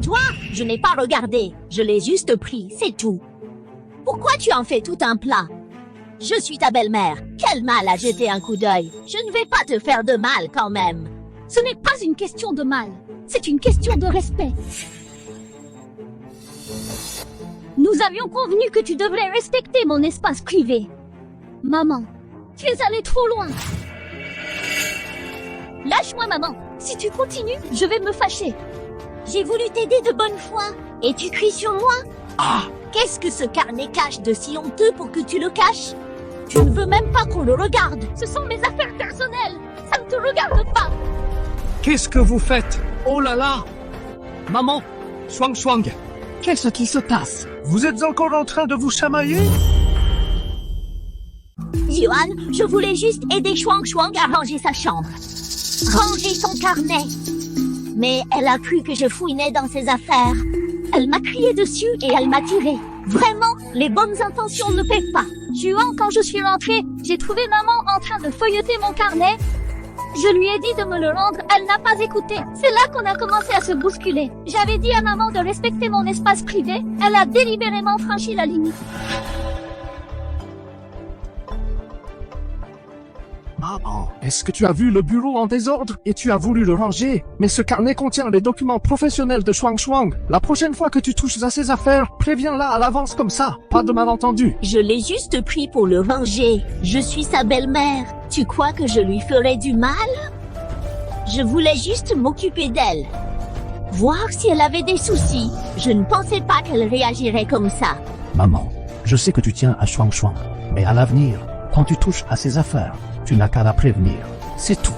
Speaker 2: Toi, je n'ai pas regardé. Je l'ai juste pris, c'est tout. Pourquoi tu en fais tout un plat? Je suis ta belle-mère. Quel mal à jeter un coup d'œil. Je ne vais pas te faire de mal quand même.
Speaker 1: Ce n'est pas une question de mal. C'est une question de respect. Nous avions convenu que tu devrais respecter mon espace privé. Maman, tu es allée trop loin. Lâche-moi, maman. Si tu continues, je vais me fâcher.
Speaker 2: J'ai voulu t'aider de bonne foi. Et tu cries sur moi?
Speaker 3: Ah!
Speaker 2: Qu'est-ce que ce carnet cache de si honteux pour que tu le caches? Tu ne veux même pas qu'on le regarde.
Speaker 1: Ce sont mes affaires personnelles. Ça ne te regarde pas.
Speaker 3: Qu'est-ce que vous faites? Oh là là! Maman, Shuang Shuang, qu'est-ce qui se passe? Vous êtes encore en train de vous chamailler?
Speaker 2: Yuan, je voulais juste aider Shuang Shuang à ranger sa chambre. Ranger son carnet. Mais elle a cru que je fouinais dans ses affaires. Elle m'a crié dessus et elle m'a tiré. Vraiment, les bonnes intentions ne paient pas.
Speaker 1: Juan, quand je suis rentrée, j'ai trouvé maman en train de feuilleter mon carnet. Je lui ai dit de me le rendre, elle n'a pas écouté. C'est là qu'on a commencé à se bousculer. J'avais dit à maman de respecter mon espace privé. Elle a délibérément franchi la limite.
Speaker 3: Maman, est-ce que tu as vu le bureau en désordre et tu as voulu le ranger? Mais ce carnet contient les documents professionnels de Shuang Shuang. La prochaine fois que tu touches à ses affaires, préviens-la à l'avance comme ça. Pas de malentendu.
Speaker 2: Je l'ai juste pris pour le ranger. Je suis sa belle-mère. Tu crois que je lui ferais du mal? Je voulais juste m'occuper d'elle. Voir si elle avait des soucis. Je ne pensais pas qu'elle réagirait comme ça.
Speaker 5: Maman, je sais que tu tiens à Shuang Shuang, mais à l'avenir, quand tu touches à ses affaires, tu n'as qu'à la prévenir. C'est tout.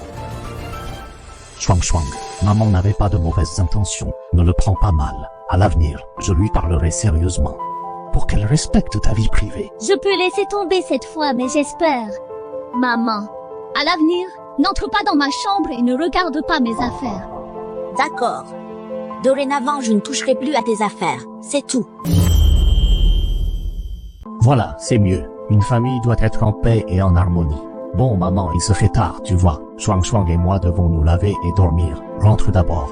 Speaker 5: Shuang Shuang, maman n'avait pas de mauvaises intentions. Ne le prends pas mal. À l'avenir, je lui parlerai sérieusement. Pour qu'elle respecte ta vie privée.
Speaker 1: Je peux laisser tomber cette fois, mais j'espère. Maman, à l'avenir, n'entre pas dans ma chambre et ne regarde pas mes affaires.
Speaker 2: D'accord. Dorénavant, je ne toucherai plus à tes affaires. C'est tout.
Speaker 5: Voilà, c'est mieux. Une famille doit être en paix et en harmonie. Bon maman, il se fait tard, tu vois. Shuang Shuang et moi devons nous laver et dormir. Rentre d'abord.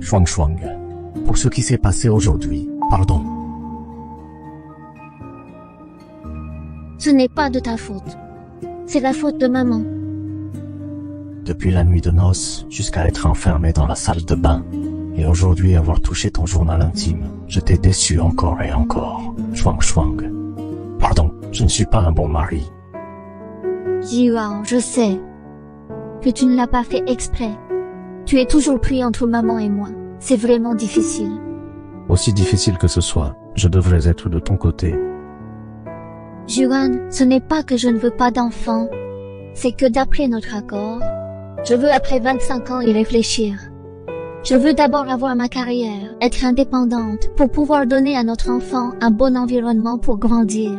Speaker 5: Shuang Shuang, pour ce qui s'est passé aujourd'hui, pardon.
Speaker 1: Ce n'est pas de ta faute. C'est la faute de maman.
Speaker 5: Depuis la nuit de noces jusqu'à être enfermé dans la salle de bain, et aujourd'hui avoir touché ton journal intime, je t'ai déçu encore et encore, Shuang Shuang. Pardon, je ne suis pas un bon mari.
Speaker 1: Jiwao, je sais que tu ne l'as pas fait exprès. Tu es toujours pris entre maman et moi. C'est vraiment difficile.
Speaker 5: Aussi difficile que ce soit, je devrais être de ton côté.
Speaker 1: Juan, ce n'est pas que je ne veux pas d'enfant. C'est que d'après notre accord, je veux après 25 ans y réfléchir. Je veux d'abord avoir ma carrière, être indépendante, pour pouvoir donner à notre enfant un bon environnement pour grandir.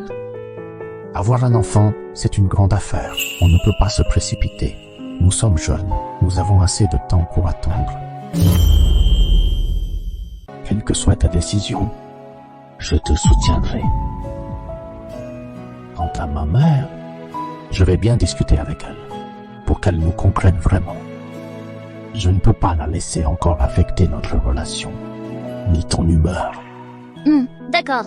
Speaker 5: Avoir un enfant, c'est une grande affaire. On ne peut pas se précipiter. Nous sommes jeunes. Nous avons assez de temps pour attendre. Quelle que soit ta décision, je te soutiendrai. Quant à ma mère, je vais bien discuter avec elle, pour qu'elle nous comprenne vraiment. Je ne peux pas la laisser encore affecter notre relation, ni ton humeur.
Speaker 1: D'accord.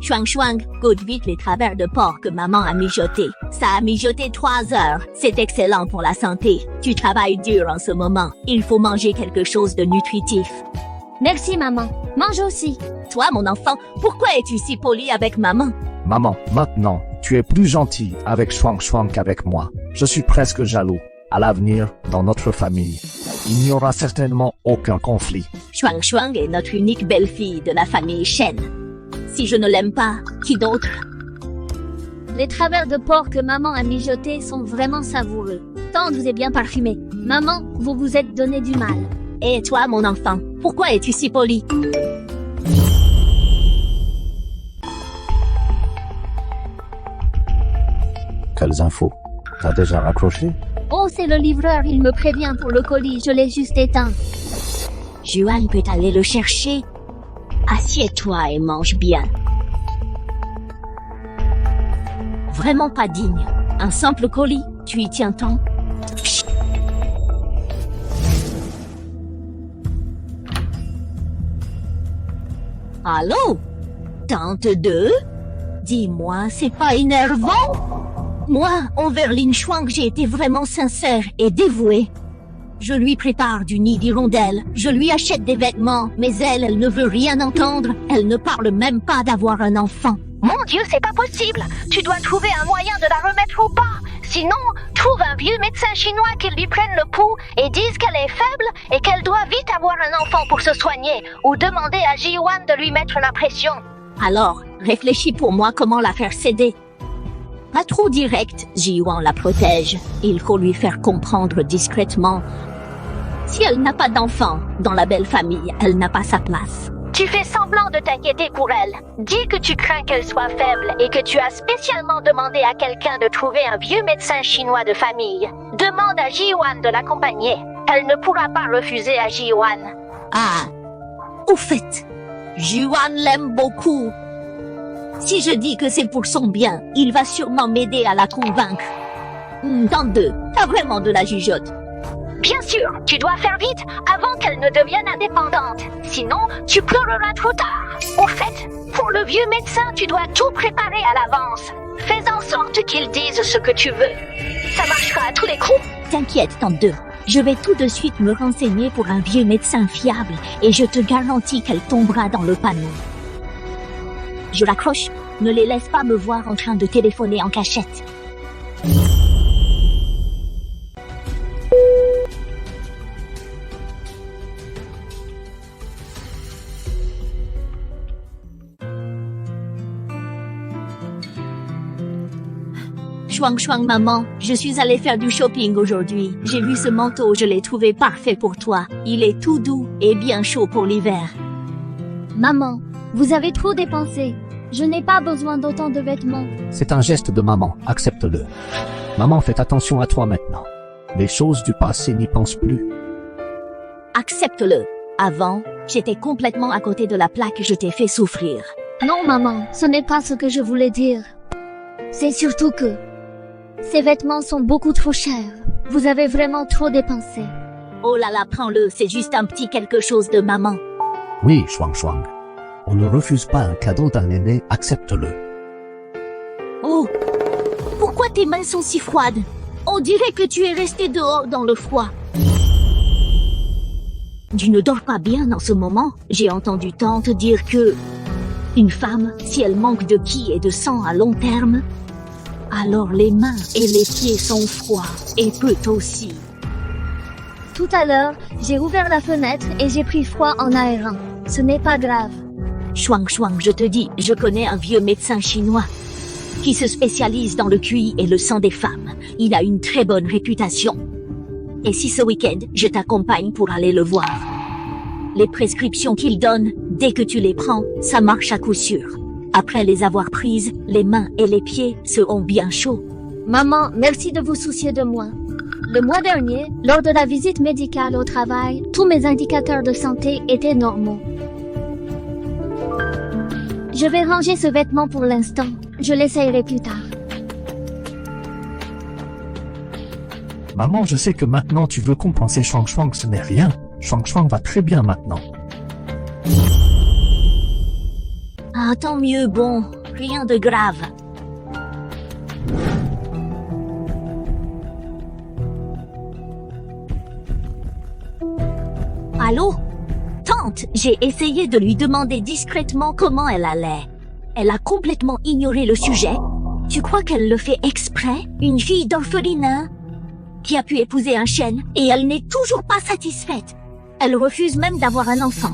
Speaker 2: Chouang Chouang, goûte vite les travers de porc que maman a mijotés. Ça a mijoté 3 heures. C'est excellent pour la santé. Tu travailles dur en ce moment. Il faut manger quelque chose de nutritif.
Speaker 1: Merci, maman. Mange aussi.
Speaker 2: Toi, mon enfant, pourquoi es-tu si poli avec maman?
Speaker 5: Maman, maintenant, tu es plus gentil avec Chouang Chouang qu'avec moi. Je suis presque jaloux. À l'avenir, dans notre famille, il n'y aura certainement aucun conflit.
Speaker 2: Chouang Chouang est notre unique belle-fille de la famille Shen. Si je ne l'aime pas, qui d'autre?
Speaker 1: Les travers de porc que maman a mijotés sont vraiment savoureux. Tendres et bien parfumés. Maman, vous vous êtes donné du mal.
Speaker 2: Et toi, mon enfant, pourquoi es-tu si poli?
Speaker 5: Quelles infos? T'as déjà raccroché?
Speaker 1: Oh, c'est le livreur, il me prévient pour le colis, je l'ai juste éteint.
Speaker 2: Juan peut aller le chercher. Assieds-toi et mange bien. Vraiment pas digne. Un simple colis, tu y tiens tant? Allô? Tante 2? Dis-moi, c'est pas énervant? Moi, envers Lin Shuang, j'ai été vraiment sincère et dévouée. Je lui prépare du nid d'hirondelle, je lui achète des vêtements, mais elle ne veut rien entendre, elle ne parle même pas d'avoir un enfant.
Speaker 8: Mon Dieu, c'est pas possible. Tu dois trouver un moyen de la remettre au pas. Sinon, trouve un vieux médecin chinois qui lui prenne le pouls et dise qu'elle est faible et qu'elle doit vite avoir un enfant pour se soigner, ou demander à Ji-Wan de lui mettre la pression.
Speaker 2: Alors, réfléchis pour moi comment la faire céder. Pas trop direct, Ji-Wan la protège. Il faut lui faire comprendre discrètement. Si elle n'a pas d'enfant, dans la belle famille, elle n'a pas sa place.
Speaker 8: Tu fais semblant de t'inquiéter pour elle. Dis que tu crains qu'elle soit faible et que tu as spécialement demandé à quelqu'un de trouver un vieux médecin chinois de famille. Demande à Ji-Wan de l'accompagner. Elle ne pourra pas refuser à Ji-Wan.
Speaker 2: Ah, au fait, Ji-Wan l'aime beaucoup. Si je dis que c'est pour son bien, il va sûrement m'aider à la convaincre. Tante 2, t'as vraiment de la jugeote.
Speaker 8: Bien sûr, tu dois faire vite avant qu'elle ne devienne indépendante. Sinon, tu pleureras trop tard. Au fait, pour le vieux médecin, tu dois tout préparer à l'avance. Fais en sorte qu'il dise ce que tu veux. Ça marchera à tous les coups.
Speaker 2: T'inquiète, tante 2. Je vais tout de suite me renseigner pour un vieux médecin fiable et je te garantis qu'elle tombera dans le panneau. Je raccroche. Ne les laisse pas me voir en train de téléphoner en cachette. Chouang Chouang maman, je suis allée faire du shopping aujourd'hui. J'ai vu ce manteau, je l'ai trouvé parfait pour toi. Il est tout doux et bien chaud pour l'hiver.
Speaker 1: Maman, vous avez trop dépensé. Je n'ai pas besoin d'autant de vêtements.
Speaker 5: C'est un geste de maman, accepte-le. Maman, fais attention à toi maintenant. Les choses du passé n'y pensent plus.
Speaker 2: Accepte-le. Avant, j'étais complètement à côté de la plaque, je t'ai fait souffrir.
Speaker 1: Non, maman, ce n'est pas ce que je voulais dire. C'est surtout que ces vêtements sont beaucoup trop chers. Vous avez vraiment trop dépensé.
Speaker 2: Oh là là, prends-le, c'est juste un petit quelque chose de maman.
Speaker 5: Oui, Chouang Chouang. On ne refuse pas un cadeau d'un aîné, accepte-le.
Speaker 2: Oh, pourquoi tes mains sont si froides? On dirait que tu es resté dehors dans le froid. Tu ne dors pas bien en ce moment. J'ai entendu tante dire que une femme, si elle manque de ki et de sang à long terme, alors les mains et les pieds sont froids, et peut aussi.
Speaker 1: Tout à l'heure, j'ai ouvert la fenêtre et j'ai pris froid en aérant. Ce n'est pas grave.
Speaker 2: Chouang Chouang, je te dis, je connais un vieux médecin chinois qui se spécialise dans le QI et le sang des femmes. Il a une très bonne réputation. Et si ce week-end, je t'accompagne pour aller le voir? Les prescriptions qu'il donne, dès que tu les prends, ça marche à coup sûr. Après les avoir prises, les mains et les pieds seront bien chauds.
Speaker 1: Maman, merci de vous soucier de moi. Le mois dernier, lors de la visite médicale au travail, tous mes indicateurs de santé étaient normaux. Je vais ranger ce vêtement pour l'instant. Je l'essayerai plus tard.
Speaker 5: Maman, je sais que maintenant tu veux compenser Chuang Chuang, ce n'est rien. Chuang Chuang va très bien maintenant.
Speaker 2: Ah, tant mieux, bon. Rien de grave. Allô? Tante, j'ai essayé de lui demander discrètement comment elle allait. Elle a complètement ignoré le sujet. Tu crois qu'elle le fait exprès? Une fille d'orphelinat qui a pu épouser un chêne et elle n'est toujours pas satisfaite. Elle refuse même d'avoir un enfant.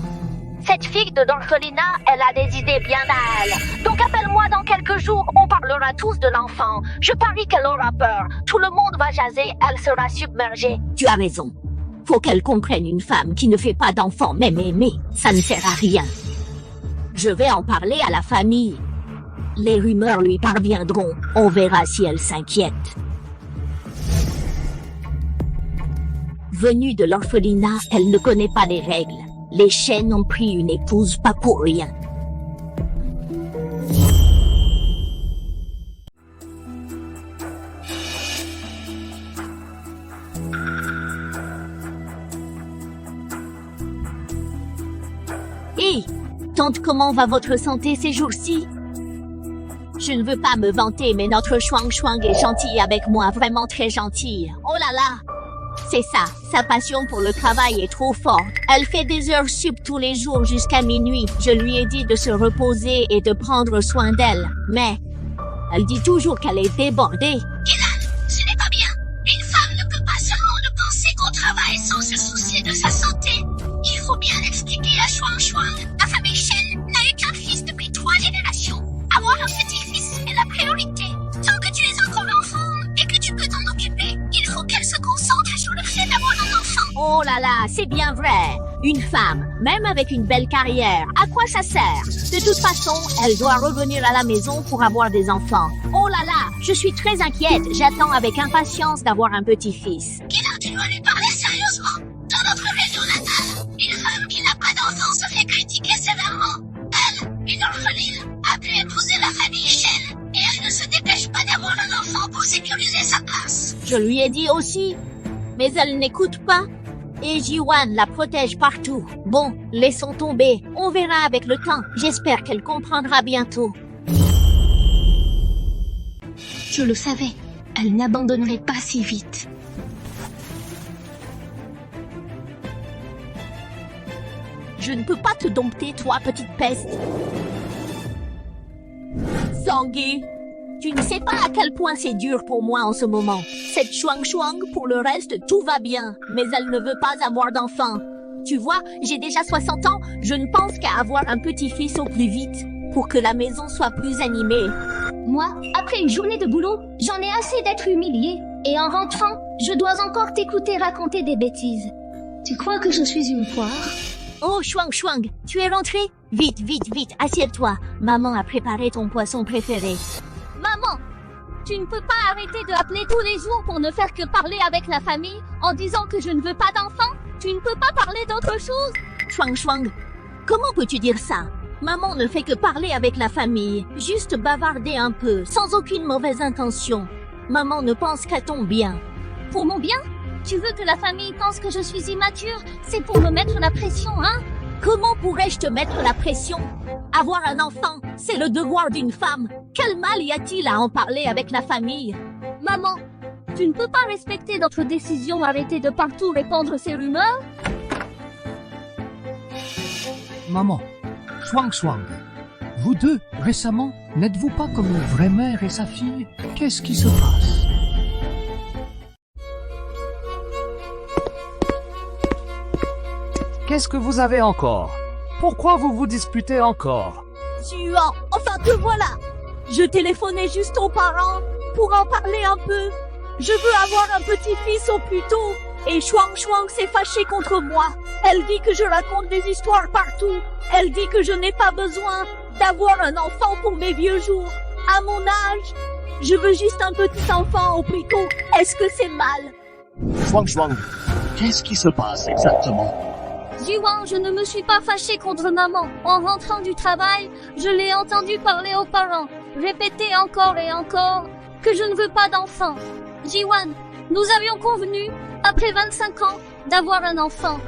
Speaker 8: Cette fille de l'orphelinat, elle a des idées bien à elle. Donc appelle-moi dans quelques jours, on parlera tous de l'enfant. Je parie qu'elle aura peur. Tout le monde va jaser, elle sera submergée.
Speaker 2: Tu as raison. Faut qu'elle comprenne une femme qui ne fait pas d'enfant, même aimée, ça ne sert à rien. Je vais en parler à la famille. Les rumeurs lui parviendront. On verra si elle s'inquiète. Venue de l'orphelinat, elle ne connaît pas les règles. Les chênes ont pris une épouse pas pour rien. Hé, tante, comment va votre santé ces jours-ci? Je ne veux pas me vanter, mais notre Chuang Chuang est gentille avec moi, vraiment très gentille. Oh là là! C'est ça, sa passion pour le travail est trop forte. Elle fait des heures sup tous les jours jusqu'à minuit. Je lui ai dit de se reposer et de prendre soin d'elle. Mais, elle dit toujours qu'elle est débordée.
Speaker 8: Ce n'est pas bien. Une femme ne peut pas seulement ne penser qu'au travail sans se soucier de sa santé. Il faut bien expliquer à Chuang Chuang. La famille Shen n'a eu qu'un fils depuis 3 générations. Avoir un petit-fils est la priorité. Tant que tu es encore enfant et que tu peux t'en occuper, il faut qu'elle se concentre sur le fait d'avoir un enfant.
Speaker 2: Oh là là, c'est bien vrai. Une femme, même avec une belle carrière, à quoi ça sert? De toute façon, elle doit revenir à la maison pour avoir des enfants. Oh là là, je suis très inquiète. J'attends avec impatience d'avoir un petit-fils.
Speaker 8: Kina, tu dois lui parler sérieusement. Dans notre région natale, une femme qui n'a pas d'enfant se fait critiquer sévèrement. Elle, une orpheline, a pu épouser la famille Shen et elle ne se dépêche pas d'avoir un enfant pour sécuriser sa place.
Speaker 2: Je lui ai dit aussi, mais elle n'écoute pas. Et Jiwan la protège partout. Bon, laissons tomber. On verra avec le temps. J'espère qu'elle comprendra bientôt.
Speaker 1: Je le savais. Elle n'abandonnerait pas si vite.
Speaker 2: Je ne peux pas te dompter, toi, petite peste. Zangui, tu ne sais pas à quel point c'est dur pour moi en ce moment. Cette Chuang Chuang, pour le reste, tout va bien. Mais elle ne veut pas avoir d'enfant. Tu vois, j'ai déjà 60 ans. Je ne pense qu'à avoir un petit-fils au plus vite. Pour que la maison soit plus animée.
Speaker 1: Moi, après une journée de boulot, j'en ai assez d'être humiliée. Et en rentrant, je dois encore t'écouter raconter des bêtises. Tu crois que je suis une poire?
Speaker 2: Oh, Chuang Chuang, tu es rentré? Vite, vite, vite, assieds-toi. Maman a préparé ton poisson préféré.
Speaker 1: Maman, tu ne peux pas arrêter de appeler tous les jours pour ne faire que parler avec la famille en disant que je ne veux pas d'enfant? Tu ne peux pas parler d'autre chose?
Speaker 2: Chuang Chuang, comment peux-tu dire ça? Maman ne fait que parler avec la famille, juste bavarder un peu, sans aucune mauvaise intention. Maman ne pense qu'à ton bien.
Speaker 1: Pour mon bien? Tu veux que la famille pense que je suis immature? C'est pour me mettre la pression, hein?
Speaker 2: Comment pourrais-je te mettre la pression? Avoir un enfant, c'est le devoir d'une femme. Quel mal y a-t-il à en parler avec la famille?
Speaker 1: Maman, tu ne peux pas respecter notre décision, arrêter de partout répandre ces rumeurs?
Speaker 3: Maman, Chuang Chuang, vous deux, récemment, n'êtes-vous pas comme une vraie mère et sa fille? Qu'est-ce qui se passe? Qu'est-ce que vous avez encore? Pourquoi vous vous disputez encore?
Speaker 2: Jiwan, enfin te voilà! Je téléphonais juste aux parents pour en parler un peu. Je veux avoir un petit-fils au plus tôt. Et Chuang Chuang s'est fâchée contre moi. Elle dit que je raconte des histoires partout. Elle dit que je n'ai pas besoin d'avoir un enfant pour mes vieux jours. À mon âge, je veux juste un petit enfant au plus tôt. Est-ce que c'est mal?
Speaker 5: Chuang Chuang, qu'est-ce qui se passe exactement?
Speaker 1: Jiwan, je ne me suis pas fâchée contre maman. En rentrant du travail, je l'ai entendu parler aux parents, répéter encore et encore que je ne veux pas d'enfant. Jiwan, nous avions convenu, après 25 ans, d'avoir un enfant.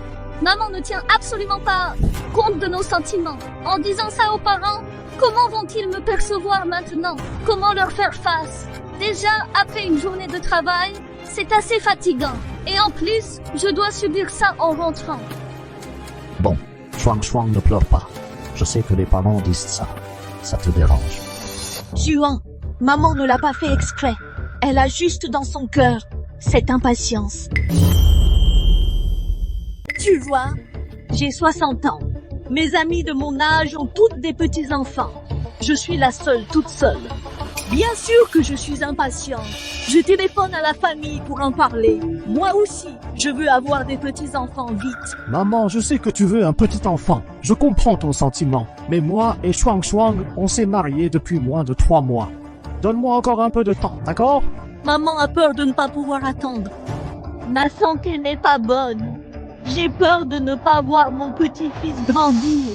Speaker 1: Maman ne tient absolument pas compte de nos sentiments. En disant ça aux parents, comment vont-ils me percevoir maintenant? Comment leur faire face? Déjà, après une journée de travail, c'est assez fatigant. Et en plus, je dois subir ça en rentrant.
Speaker 5: Bon, Chuang, ne pleure pas. Je sais que les parents disent ça. Ça te dérange.
Speaker 2: Juan, maman ne l'a pas fait exprès. Elle a juste dans son cœur cette impatience. Tu vois, j'ai 60 ans. Mes amis de mon âge ont toutes des petits-enfants. Je suis la seule, toute seule. Bien sûr que je suis impatiente. Je téléphone à la famille pour en parler. Moi aussi, je veux avoir des petits-enfants vite.
Speaker 7: Maman, je sais que tu veux un petit enfant. Je comprends ton sentiment. Mais moi et Chuang, on s'est mariés depuis moins de 3 mois. Donne-moi encore un peu de temps, d'accord?
Speaker 2: Maman a peur de ne pas pouvoir attendre. Ma santé n'est pas bonne. J'ai peur de ne pas voir mon petit-fils grandir.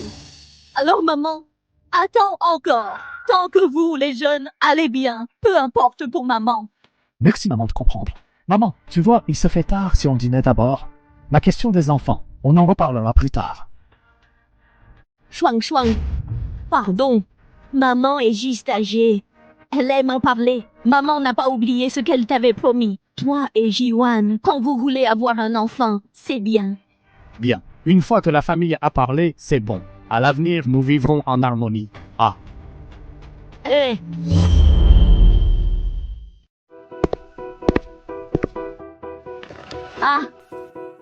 Speaker 2: Alors maman, attends encore. Tant que vous, les jeunes, allez bien. Peu importe pour maman.
Speaker 7: Merci maman de comprendre. Maman, tu vois, il se fait tard si on dînait d'abord. Ma question des enfants, on en reparlera plus tard.
Speaker 2: Chuang. Pardon. Maman est juste âgée. Elle aime en parler. Maman n'a pas oublié ce qu'elle t'avait promis. Toi et Jiwan, quand vous voulez avoir un enfant, c'est bien.
Speaker 7: Bien. Une fois que la famille a parlé, c'est bon. À l'avenir, nous vivrons en harmonie. Ah.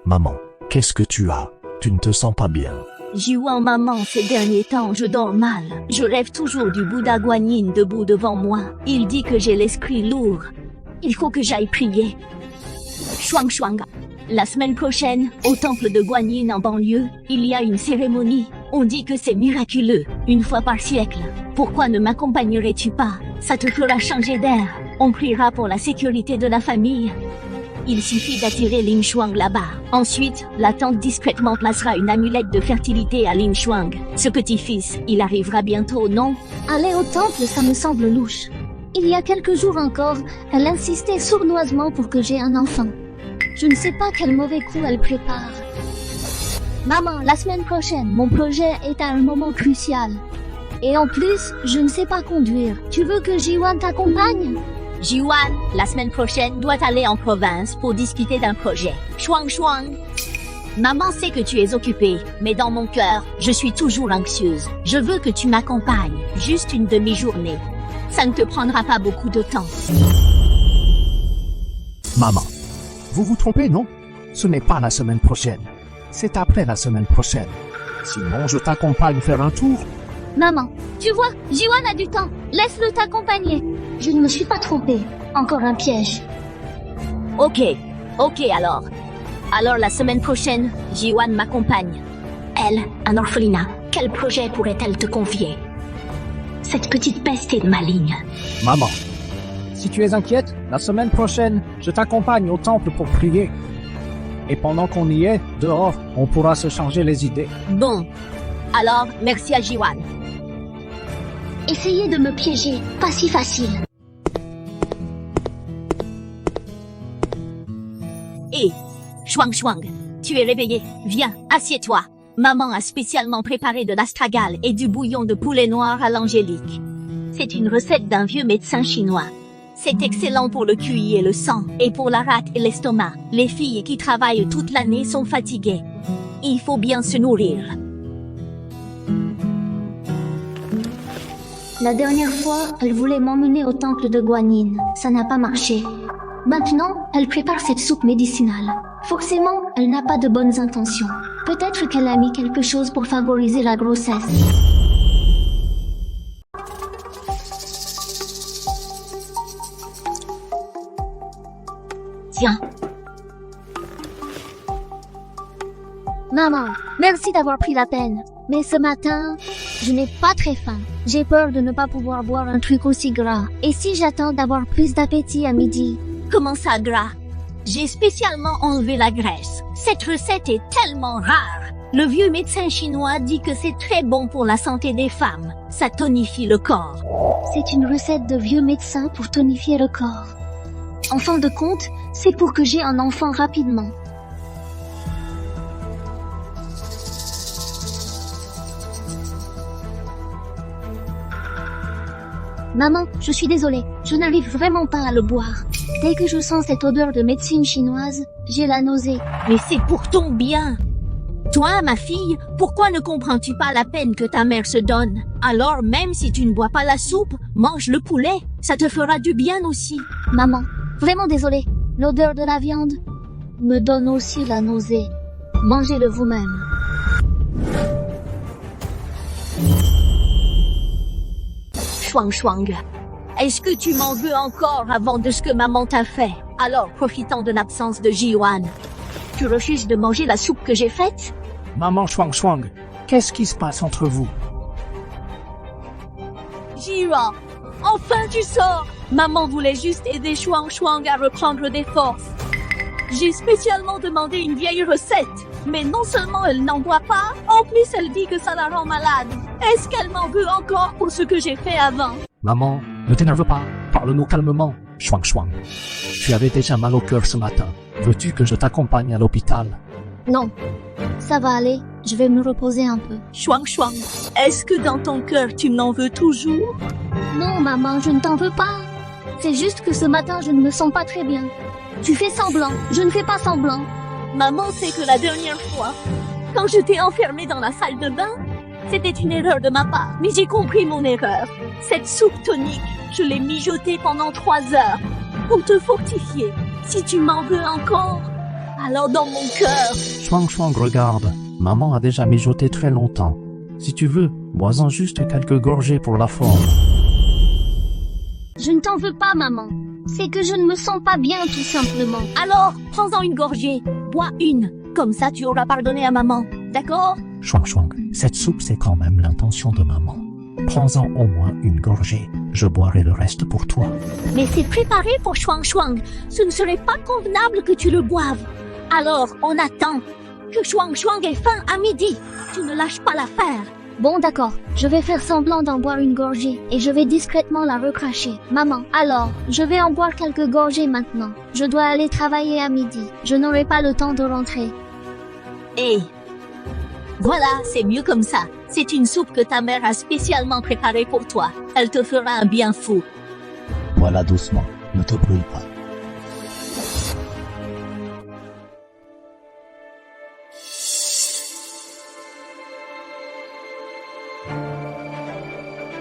Speaker 5: Maman, qu'est-ce que tu as? Tu ne te sens pas bien.
Speaker 2: Jiwan, maman, ces derniers temps, je dors mal. Je rêve toujours du Bouddha Guanyin debout devant moi. Il dit que j'ai l'esprit lourd. Il faut que j'aille prier. Chuang. La semaine prochaine, au temple de Guanyin en banlieue, il y a une cérémonie. On dit que c'est miraculeux, une fois par siècle. Pourquoi ne m'accompagnerais-tu pas? Ça te fera changer d'air. On priera pour la sécurité de la famille. Il suffit d'attirer Ling Shuang là-bas. Ensuite, la tante discrètement placera une amulette de fertilité à Ling Shuang. Ce petit-fils, il arrivera bientôt, non?
Speaker 1: Aller au temple, ça me semble louche. Il y a quelques jours encore, elle insistait sournoisement pour que j'aie un enfant. Je ne sais pas quel mauvais coup elle prépare. Maman, la semaine prochaine, mon projet est à un moment crucial. Et en plus, je ne sais pas conduire. Tu veux que Jiwan t'accompagne?
Speaker 2: Jiwan, la semaine prochaine, doit aller en province pour discuter d'un projet. Chuang. Maman sait que tu es occupée, mais dans mon cœur, je suis toujours anxieuse. Je veux que tu m'accompagnes, juste une demi-journée. Ça ne te prendra pas beaucoup de temps.
Speaker 5: Maman, vous vous trompez, non? Ce n'est pas la semaine prochaine. C'est après la semaine prochaine. Sinon, je t'accompagne faire un tour.
Speaker 1: Maman, tu vois, Jiwan a du temps. Laisse-le t'accompagner. Je ne me suis pas trompée. Encore un piège.
Speaker 2: Ok alors. Alors la semaine prochaine, Jiwan m'accompagne. Elle, un orphelinat. Quel projet pourrait-elle te confier? Cette petite peste est maligne.
Speaker 4: Maman, si tu es inquiète, la semaine prochaine, je t'accompagne au temple pour prier. Et pendant qu'on y est, dehors, on pourra se changer les idées.
Speaker 2: Bon. Alors, merci à Jiwan.
Speaker 1: Essayez de me piéger. Pas si facile.
Speaker 2: Hé, Chuang, tu es réveillé. Viens, assieds-toi. Maman a spécialement préparé de l'astragale et du bouillon de poulet noir à l'angélique. C'est une recette d'un vieux médecin chinois. C'est excellent pour le QI et le sang, et pour la rate et l'estomac. Les filles qui travaillent toute l'année sont fatiguées. Il faut bien se nourrir.
Speaker 1: La dernière fois, elle voulait m'emmener au temple de Guanyin. Ça n'a pas marché. Maintenant, elle prépare cette soupe médicinale. Forcément, elle n'a pas de bonnes intentions. Peut-être qu'elle a mis quelque chose pour favoriser la grossesse.
Speaker 2: Tiens.
Speaker 1: Maman, merci d'avoir pris la peine. Mais ce matin, je n'ai pas très faim. J'ai peur de ne pas pouvoir boire un truc aussi gras. Et si j'attends d'avoir plus d'appétit à midi?
Speaker 2: Comment ça, gras? J'ai spécialement enlevé la graisse. Cette recette est tellement rare. Le vieux médecin chinois dit que c'est très bon pour la santé des femmes. Ça tonifie le corps.
Speaker 1: C'est une recette de vieux médecin pour tonifier le corps. En fin de compte, c'est pour que j'ai un enfant rapidement. Maman, je suis désolée, je n'arrive vraiment pas à le boire. Dès que je sens cette odeur de médecine chinoise, j'ai la nausée.
Speaker 2: Mais c'est pour ton bien. Toi, ma fille, pourquoi ne comprends-tu pas la peine que ta mère se donne? Alors, même si tu ne bois pas la soupe, mange le poulet. Ça te fera du bien aussi.
Speaker 1: Maman, vraiment désolée, l'odeur de la viande me donne aussi la nausée. Mangez-le vous-même.
Speaker 2: Shuang Shuang, est-ce que tu m'en veux encore avant de ce que maman t'a fait? Alors, profitant de l'absence de Jiwan, tu refuses de manger la soupe que j'ai faite?
Speaker 4: Maman Shuang Shuang, qu'est-ce qui se passe entre vous?
Speaker 2: Jiwan, enfin tu sors! Maman voulait juste aider Shuang Shuang à reprendre des forces. J'ai spécialement demandé une vieille recette, mais non seulement elle n'en boit pas, en plus elle dit que ça la rend malade. Est-ce qu'elle m'en veut encore pour ce que j'ai fait avant?
Speaker 5: Maman, ne t'énerve pas. Parle-nous calmement. Shuang Shuang. Tu avais déjà mal au cœur ce matin. Veux-tu que je t'accompagne à l'hôpital?
Speaker 1: Non, ça va aller, je vais me reposer un peu.
Speaker 2: Shuang Shuang, est-ce que dans ton cœur tu m'en veux toujours?
Speaker 1: Non maman, je ne t'en veux pas. C'est juste que ce matin je ne me sens pas très bien. Tu fais semblant, je ne fais pas semblant.
Speaker 2: Maman sait que la dernière fois, quand je t'ai enfermée dans la salle de bain, c'était une erreur de ma part, mais j'ai compris mon erreur. Cette soupe tonique, je l'ai mijotée pendant 3 heures pour te fortifier. Si tu m'en veux encore, alors dans mon cœur.
Speaker 5: Shuang Shuang, regarde. Maman a déjà mijoté très longtemps. Si tu veux, bois-en juste quelques gorgées pour la forme.
Speaker 1: Je ne t'en veux pas maman. C'est que je ne me sens pas bien tout simplement.
Speaker 2: Alors, prends-en une gorgée, bois une. Comme ça tu auras pardonné à maman, d'accord?
Speaker 5: Shuang Shuang, cette soupe c'est quand même l'intention de maman. Prends-en au moins une gorgée. Je boirai le reste pour toi.
Speaker 2: Mais c'est préparé pour Shuang Shuang. Ce ne serait pas convenable que tu le boives. Alors, on attend que Shuang Shuang ait faim à midi. Tu ne lâches pas l'affaire.
Speaker 1: Bon d'accord, je vais faire semblant d'en boire une gorgée et je vais discrètement la recracher. Maman, alors, je vais en boire quelques gorgées maintenant. Je dois aller travailler à midi. Je n'aurai pas le temps de rentrer.
Speaker 2: Et voilà, c'est mieux comme ça. C'est une soupe que ta mère a spécialement préparée pour toi. Elle te fera un bien fou.
Speaker 5: Voilà doucement, ne te brûle pas.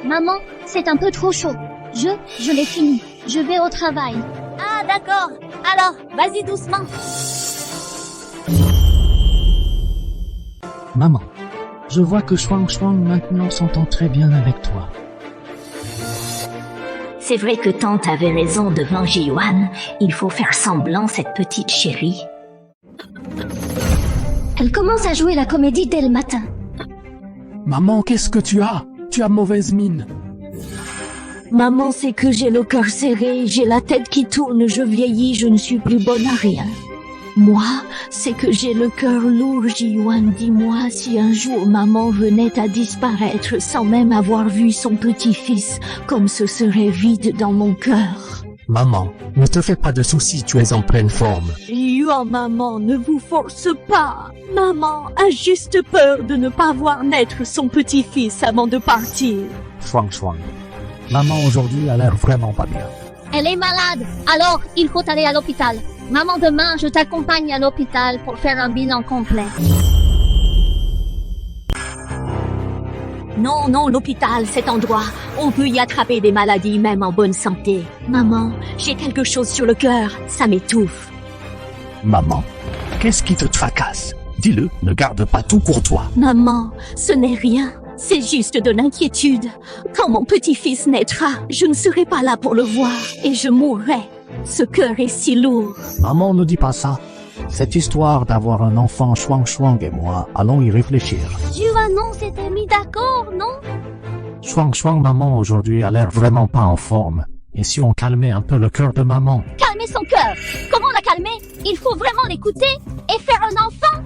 Speaker 1: Maman, c'est un peu trop chaud. Je l'ai fini. Je vais au travail.
Speaker 2: Ah d'accord. Alors, vas-y doucement.
Speaker 5: Maman, je vois que Shuang Shuang maintenant s'entend très bien avec toi.
Speaker 8: C'est vrai que tante avait raison devant Jiwan. Il faut faire semblant, cette petite chérie.
Speaker 1: Elle commence à jouer la comédie dès le matin.
Speaker 3: Maman, qu'est-ce que tu as? Tu as mauvaise mine.
Speaker 2: Maman sait que j'ai le cœur serré, j'ai la tête qui tourne, je vieillis, je ne suis plus bonne à rien. Moi, c'est que j'ai le cœur lourd, Jiwan. Dis-moi si un jour maman venait à disparaître sans même avoir vu son petit-fils, comme ce serait vide dans mon cœur.
Speaker 5: Maman, ne te fais pas de soucis, tu es en pleine forme.
Speaker 2: Yuan, maman, ne vous force pas. Maman a juste peur de ne pas voir naître son petit-fils avant de partir.
Speaker 5: Shuang Shuang. Maman aujourd'hui a l'air vraiment pas bien.
Speaker 1: Elle est malade, alors il faut aller à l'hôpital. Maman, demain, je t'accompagne à l'hôpital pour faire un bilan complet.
Speaker 2: Non, non, l'hôpital, cet endroit, on peut y attraper des maladies même en bonne santé. Maman, j'ai quelque chose sur le cœur, ça m'étouffe.
Speaker 5: Maman, qu'est-ce qui te tracasse? Dis-le, ne garde pas tout pour toi.
Speaker 2: Maman, ce n'est rien, c'est juste de l'inquiétude. Quand mon petit-fils naîtra, je ne serai pas là pour le voir et je mourrai. Ce cœur est si lourd.
Speaker 5: Maman, ne dis pas ça. Cette histoire d'avoir un enfant, Shuang Shuang et moi, allons y réfléchir.
Speaker 1: Yuan, non, s'était mis d'accord, non?
Speaker 5: Shuang Shuang, maman, aujourd'hui, a l'air vraiment pas en forme. Et si on calmait un peu le cœur de maman?
Speaker 1: Calmer son cœur. Comment la calmer? Il faut vraiment l'écouter et faire un enfant.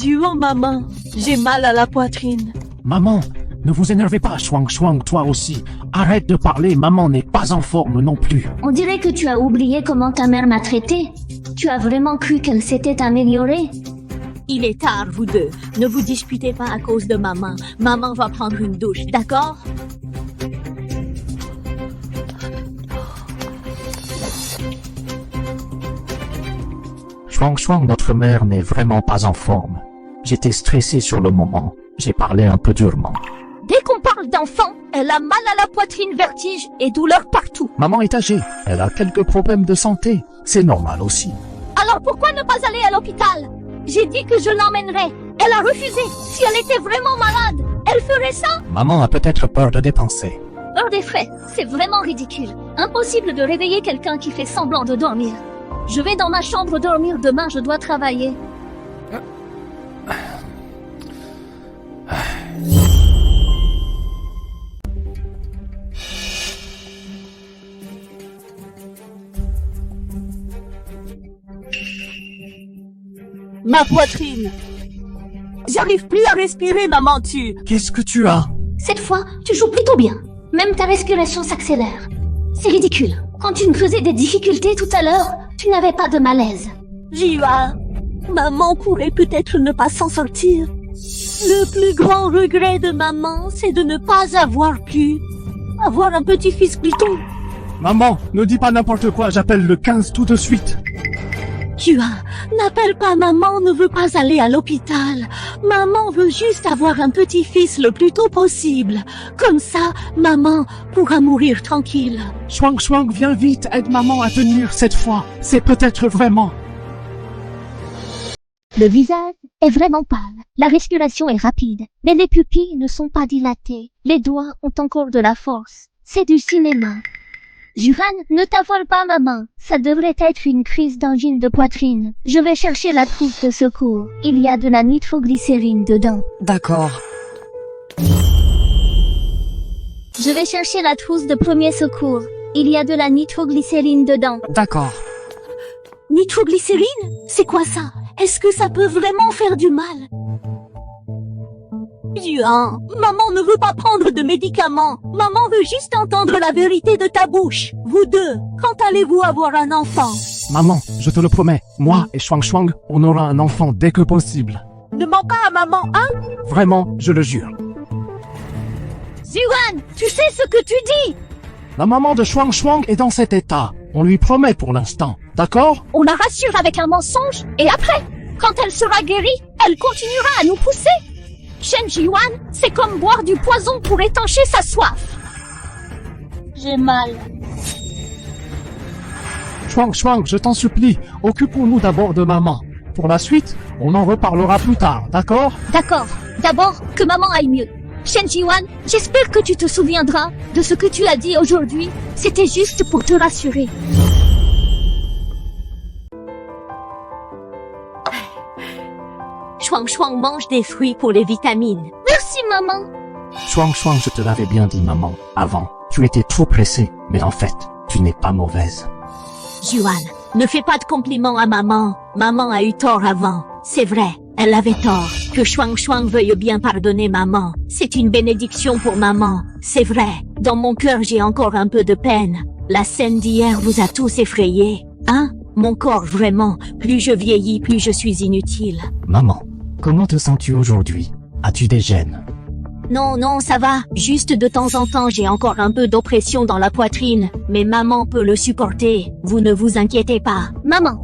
Speaker 2: Juan, maman, j'ai mal à la poitrine.
Speaker 3: Maman, ne vous énervez pas, Chuang Chuang, toi aussi. Arrête de parler, maman n'est pas en forme non plus.
Speaker 1: On dirait que tu as oublié comment ta mère m'a traité. Tu as vraiment cru qu'elle s'était améliorée?
Speaker 2: Il est tard, vous deux. Ne vous disputez pas à cause de maman. Maman va prendre une douche, d'accord?
Speaker 5: Chuang Chuang, notre mère n'est vraiment pas en forme. J'étais stressé sur le moment. J'ai parlé un peu durement.
Speaker 2: Dès qu'on parle d'enfant, elle a mal à la poitrine, vertige et douleur partout.
Speaker 3: Maman est âgée.
Speaker 5: Elle a quelques problèmes de santé. C'est normal aussi.
Speaker 2: Alors pourquoi ne pas aller à l'hôpital? J'ai dit que je l'emmènerais. Elle a refusé. Si elle était vraiment malade, elle ferait ça?
Speaker 3: Maman a peut-être peur de dépenser.
Speaker 1: Hors des frais, c'est vraiment ridicule. Impossible de réveiller quelqu'un qui fait semblant de dormir. Je vais dans ma chambre dormir, demain je dois travailler.
Speaker 2: Ma poitrine. J'arrive plus à respirer, maman,
Speaker 3: Qu'est-ce que tu as?
Speaker 1: Cette fois, tu joues plutôt bien. Même ta respiration s'accélère. C'est ridicule. Quand tu me faisais des difficultés tout à l'heure, tu n'avais pas de malaise.
Speaker 2: Juan, maman pourrait peut-être ne pas s'en sortir. Le plus grand regret de maman, c'est de ne pas avoir pu avoir un petit-fils plus tôt.
Speaker 3: Maman, ne dis pas n'importe quoi, j'appelle le 15 tout de suite.
Speaker 2: Juan, n'appelle pas maman, ne veut pas aller à l'hôpital. Maman veut juste avoir un petit-fils le plus tôt possible. Comme ça, maman pourra mourir tranquille.
Speaker 3: Chuang Chuang, viens vite, aide maman à tenir cette fois. C'est peut-être vraiment.
Speaker 1: Le visage est vraiment pâle. La respiration est rapide. Mais les pupilles ne sont pas dilatées. Les doigts ont encore de la force. C'est du cinéma. Juan, ne t'affole pas, maman. Ça devrait être une crise d'angine de poitrine. Je vais chercher la trousse de secours. Il y a de la nitroglycérine dedans.
Speaker 9: D'accord.
Speaker 1: Je vais chercher la trousse de premier secours. Il y a de la nitroglycérine dedans.
Speaker 9: D'accord.
Speaker 2: Nitroglycérine? C'est quoi ça? Est-ce que ça peut vraiment faire du mal? Juan, maman ne veut pas prendre de médicaments. Maman veut juste entendre la vérité de ta bouche. Vous deux, quand allez-vous avoir un enfant?
Speaker 3: Maman, je te le promets, moi et Chuang Chuang, on aura un enfant dès que possible.
Speaker 2: Ne mens pas à maman, hein?
Speaker 3: Vraiment, je le jure.
Speaker 2: Juan, tu sais ce que tu dis?
Speaker 3: La maman de Chuang Chuang est dans cet état. On lui promet pour l'instant, d'accord?
Speaker 2: On la rassure avec un mensonge, et après, quand elle sera guérie, elle continuera à nous pousser. Shen Jiwan, c'est comme boire du poison pour étancher sa soif. J'ai mal.
Speaker 3: Chuang Chuang, je t'en supplie, occupons-nous d'abord de maman. Pour la suite, on en reparlera plus tard, d'accord?
Speaker 1: D'accord. D'abord, que maman aille mieux. Shen Jiwan, j'espère que tu te souviendras de ce que tu as dit aujourd'hui. C'était juste pour te rassurer.
Speaker 2: Chuang Chuang mange des fruits pour les vitamines.
Speaker 1: Merci, maman.
Speaker 5: Chuang Chuang, je te l'avais bien dit, maman, avant. Tu étais trop pressée, mais en fait, tu n'es pas mauvaise.
Speaker 2: Juan, ne fais pas de compliments à maman. Maman a eu tort avant. C'est vrai, elle avait tort. Que Chuang Chuang veuille bien pardonner maman. C'est une bénédiction pour maman. C'est vrai, dans mon cœur j'ai encore un peu de peine. La scène d'hier vous a tous effrayés. Hein? Mon corps, vraiment. Plus je vieillis, plus je suis inutile.
Speaker 5: Maman, comment te sens-tu aujourd'hui? As-tu des gènes?
Speaker 2: Non, non, ça va. Juste de temps en temps, j'ai encore un peu d'oppression dans la poitrine. Mais maman peut le supporter. Vous ne vous inquiétez pas.
Speaker 1: Maman,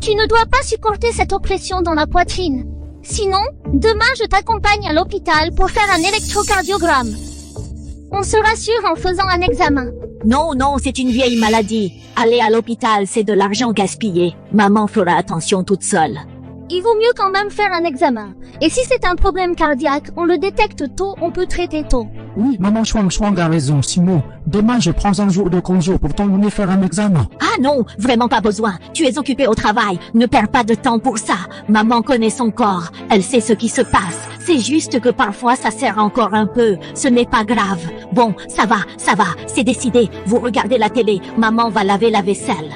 Speaker 1: tu ne dois pas supporter cette oppression dans la poitrine. Sinon, demain je t'accompagne à l'hôpital pour faire un électrocardiogramme. On se rassure en faisant un examen.
Speaker 2: Non, non, c'est une vieille maladie. Aller à l'hôpital, c'est de l'argent gaspillé. Maman fera attention toute seule.
Speaker 1: Il vaut mieux quand même faire un examen. Et si c'est un problème cardiaque, on le détecte tôt, on peut traiter tôt.
Speaker 3: Oui, maman Chuang Chuang a raison, Simon. Demain, je prends un jour de congé pour t'emmener faire un examen.
Speaker 2: Ah non, vraiment pas besoin. Tu es occupé au travail. Ne perds pas de temps pour ça. Maman connaît son corps. Elle sait ce qui se passe. C'est juste que parfois ça sert encore un peu. Ce n'est pas grave. Bon, ça va. C'est décidé. Vous regardez la télé. Maman va laver la vaisselle.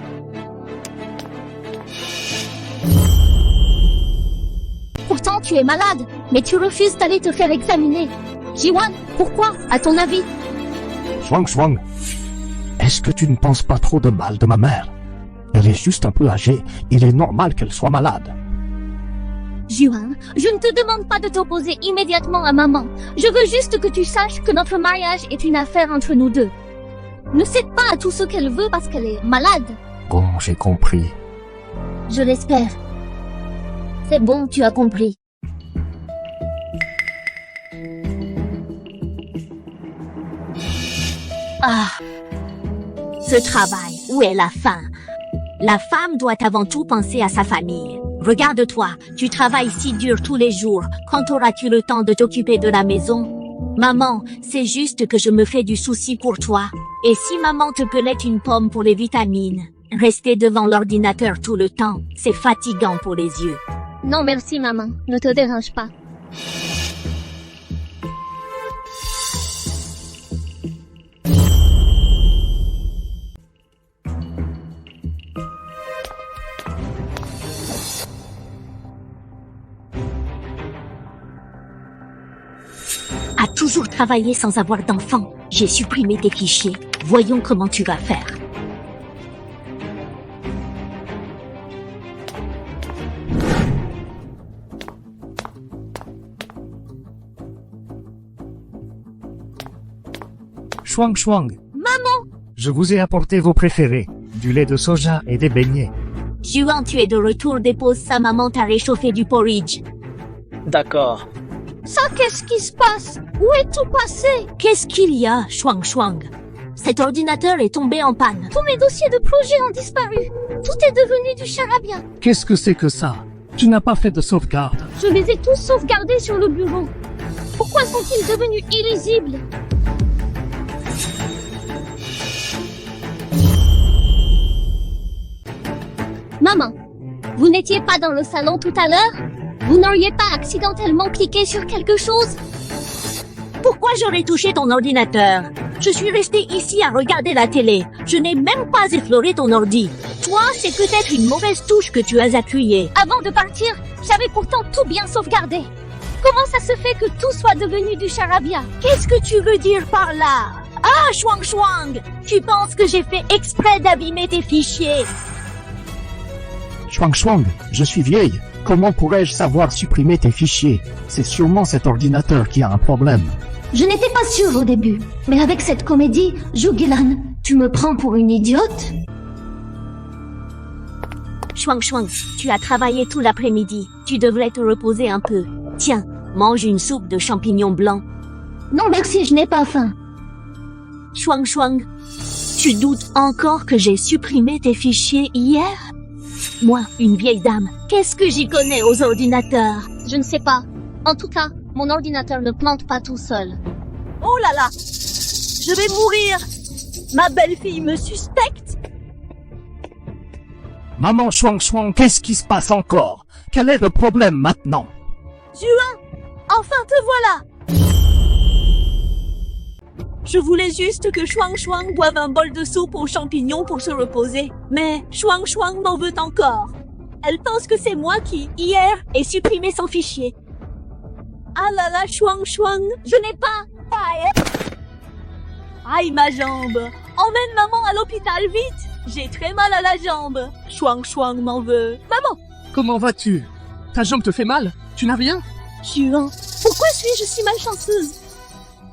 Speaker 1: Pourtant, tu es malade, mais tu refuses d'aller te faire examiner. Jiwan, pourquoi, à ton avis?
Speaker 5: Shuang Shuang, est-ce que tu ne penses pas trop de mal de ma mère? Elle est juste un peu âgée, il est normal qu'elle soit malade.
Speaker 1: Jiwan, je ne te demande pas de t'opposer immédiatement à maman. Je veux juste que tu saches que notre mariage est une affaire entre nous deux. Ne cède pas à tout ce qu'elle veut parce qu'elle est malade.
Speaker 5: Bon, j'ai compris.
Speaker 1: Je l'espère. C'est bon, tu as compris.
Speaker 2: Ah, ce travail, où est la fin? La femme doit avant tout penser à sa famille. Regarde-toi, tu travailles si dur tous les jours. Quand auras-tu le temps de t'occuper de la maison? Maman, c'est juste que je me fais du souci pour toi. Et si maman te pelette une pomme pour les vitamines, rester devant l'ordinateur tout le temps, c'est fatigant pour les yeux.
Speaker 1: Non merci maman, ne te dérange pas.
Speaker 2: À toujours travailler sans avoir d'enfant. J'ai supprimé tes fichiers. Voyons comment tu vas faire.
Speaker 4: Shuang Shuang,
Speaker 1: Maman,
Speaker 4: je vous ai apporté vos préférés, du lait de soja et des beignets.
Speaker 2: Juan, tu es de retour, dépose sa maman t'a réchauffé du porridge.
Speaker 6: D'accord.
Speaker 1: ça qu'est-ce qui se passe? Où est tout passé?
Speaker 2: Qu'est-ce qu'il y a, Shuang Shuang? Cet ordinateur est tombé en panne.
Speaker 1: Tous mes dossiers de projet ont disparu. Tout est devenu du charabia.
Speaker 7: Qu'est-ce que c'est que ça? Tu n'as pas fait de sauvegarde.
Speaker 1: Je les ai tous sauvegardés sur le bureau. Pourquoi sont-ils devenus illisibles? Maman, vous n'étiez pas dans le salon tout à l'heure? Vous n'auriez pas accidentellement cliqué sur quelque chose?
Speaker 2: Pourquoi j'aurais touché ton ordinateur? Je suis resté ici à regarder la télé. Je n'ai même pas effleuré ton ordi. Toi, c'est peut-être une mauvaise touche que tu as appuyée.
Speaker 1: Avant de partir, j'avais pourtant tout bien sauvegardé. Comment ça se fait que tout soit devenu du charabia?
Speaker 2: Qu'est-ce que tu veux dire par là? Ah, Shuang Shuang, tu penses que j'ai fait exprès d'abîmer tes fichiers?
Speaker 5: Shuang Shuang, je suis vieille. Comment pourrais-je savoir supprimer tes fichiers? C'est sûrement cet ordinateur qui a un problème.
Speaker 1: Je n'étais pas sûre au début, mais avec cette comédie, Zhugilan, tu me prends pour une idiote?
Speaker 2: Shuang Shuang, tu as travaillé tout l'après-midi. Tu devrais te reposer un peu. Tiens, mange une soupe de champignons blancs.
Speaker 1: Non merci, je n'ai pas faim.
Speaker 2: Shuang Shuang, tu doutes encore que j'ai supprimé tes fichiers hier? Moi, une vieille dame, qu'est-ce que j'y connais aux ordinateurs?
Speaker 1: Je ne sais pas. En tout cas, mon ordinateur ne plante pas tout seul.
Speaker 2: Oh là là! Je vais mourir! Ma belle-fille me suspecte?
Speaker 7: Maman Shuang Shuang, qu'est-ce qui se passe encore? Quel est le problème maintenant?
Speaker 2: Juan! Enfin te voilà! Je voulais juste que Shuang Shuang boive un bol de soupe aux champignons pour se reposer. Mais Shuang Shuang m'en veut encore. Elle pense que c'est moi qui, hier, ai supprimé son fichier. Ah là là, Shuang Shuang, je n'ai pas... Aïe, ma jambe. Emmène maman à l'hôpital, vite. J'ai très mal à la jambe. Shuang Shuang m'en veut. Maman!
Speaker 7: Comment vas-tu? Ta jambe te fait mal? Tu n'as rien?
Speaker 2: Juan, pourquoi suis-je si malchanceuse?